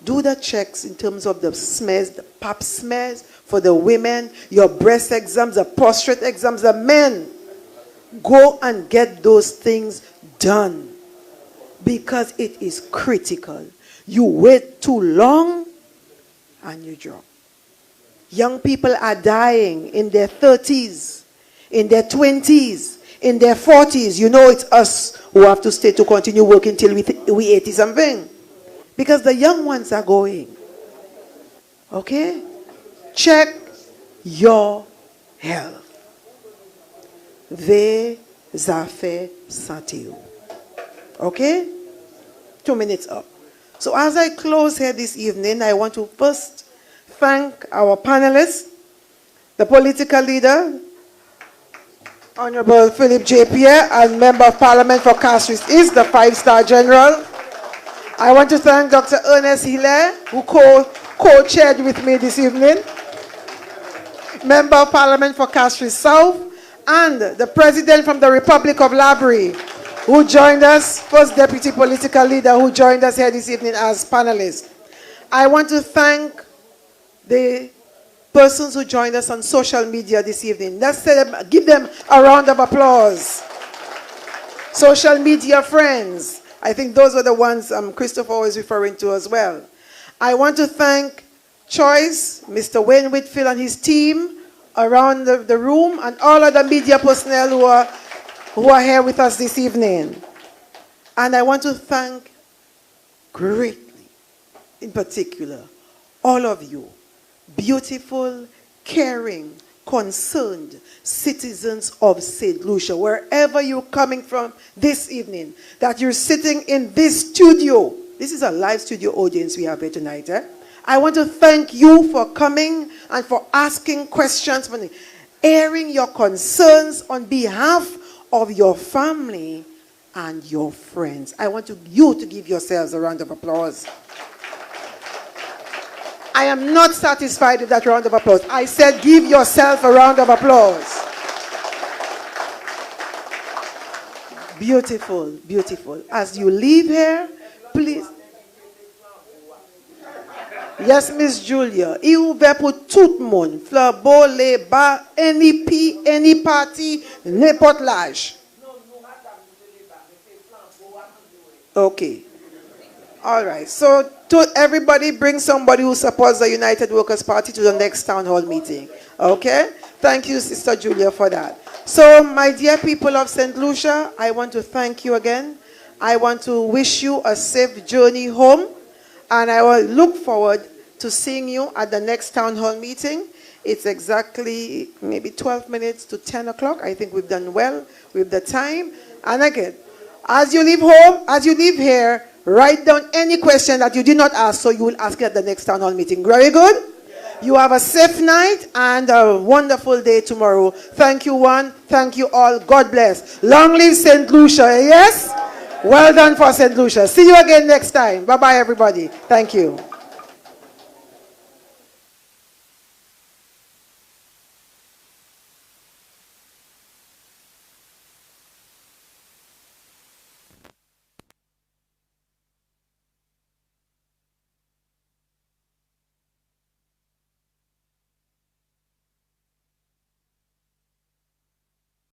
do the checks in terms of the smears, the pap smears for the women, your breast exams, the prostate exams, the men. Go and get those things done because it is critical. You wait too long and you drop. Young people are dying in their 30s, in their 20s, in their 40s. You know, it's us who have to stay to continue working till we 80 something. Because the young ones are going. Okay? Check your health. Ve zafe santé. Okay? 2 minutes up. So as I close here this evening, I want to first thank our panelists, the political leader, Honorable Philip J. Pierre, and Member of Parliament for Castries East, the 5-star General. I want to thank Dr. Ernest Hilaire, who co-chaired with me this evening, Member of Parliament for Castries South, and the President from the Republic of Labrie, who joined us, First Deputy Political Leader, who joined us here this evening as panelists. I want to thank the persons who joined us on social media this evening. Let's give them a round of applause. Social media friends. I think those were the ones Christopher was referring to as well. I want to thank Choice, Mr. Wayne Whitfield and his team around the room, and all other media personnel who are here with us this evening. And I want to thank greatly, in particular, all of you, beautiful, caring, concerned citizens of St. Lucia, wherever you're coming from this evening, that you're sitting in this studio. This is a live studio audience we have here tonight. I want to thank you for coming and for asking questions, for airing your concerns on behalf of your family and your friends. I want you to give yourselves a round of applause. I am not satisfied with that round of applause. I said give yourself a round of applause. Beautiful, beautiful. As you leave here, please. Yes, Miss Julia. Il ouvert pour tout le monde. Flambeau, les bas, any pi, any party, n'importe l'âge. Okay. All right. So to everybody, bring somebody who supports the United Workers' Party to the next town hall meeting. Okay? Thank you, Sister Julia, for that. So, my dear people of St. Lucia, I want to thank you again. I want to wish you a safe journey home. And I will look forward to seeing you at the next town hall meeting. It's exactly maybe 12 minutes to 10 o'clock. I think we've done well with the time. And again, as you leave home, as you leave here, write down any question that you did not ask, so you will ask it at the next town hall meeting. Very good? You have a safe night and a wonderful day tomorrow. Thank you, one. Thank you all. God bless. Long live St. Lucia, yes? Well done for St. Lucia. See you again next time. Bye-bye, everybody. Thank you.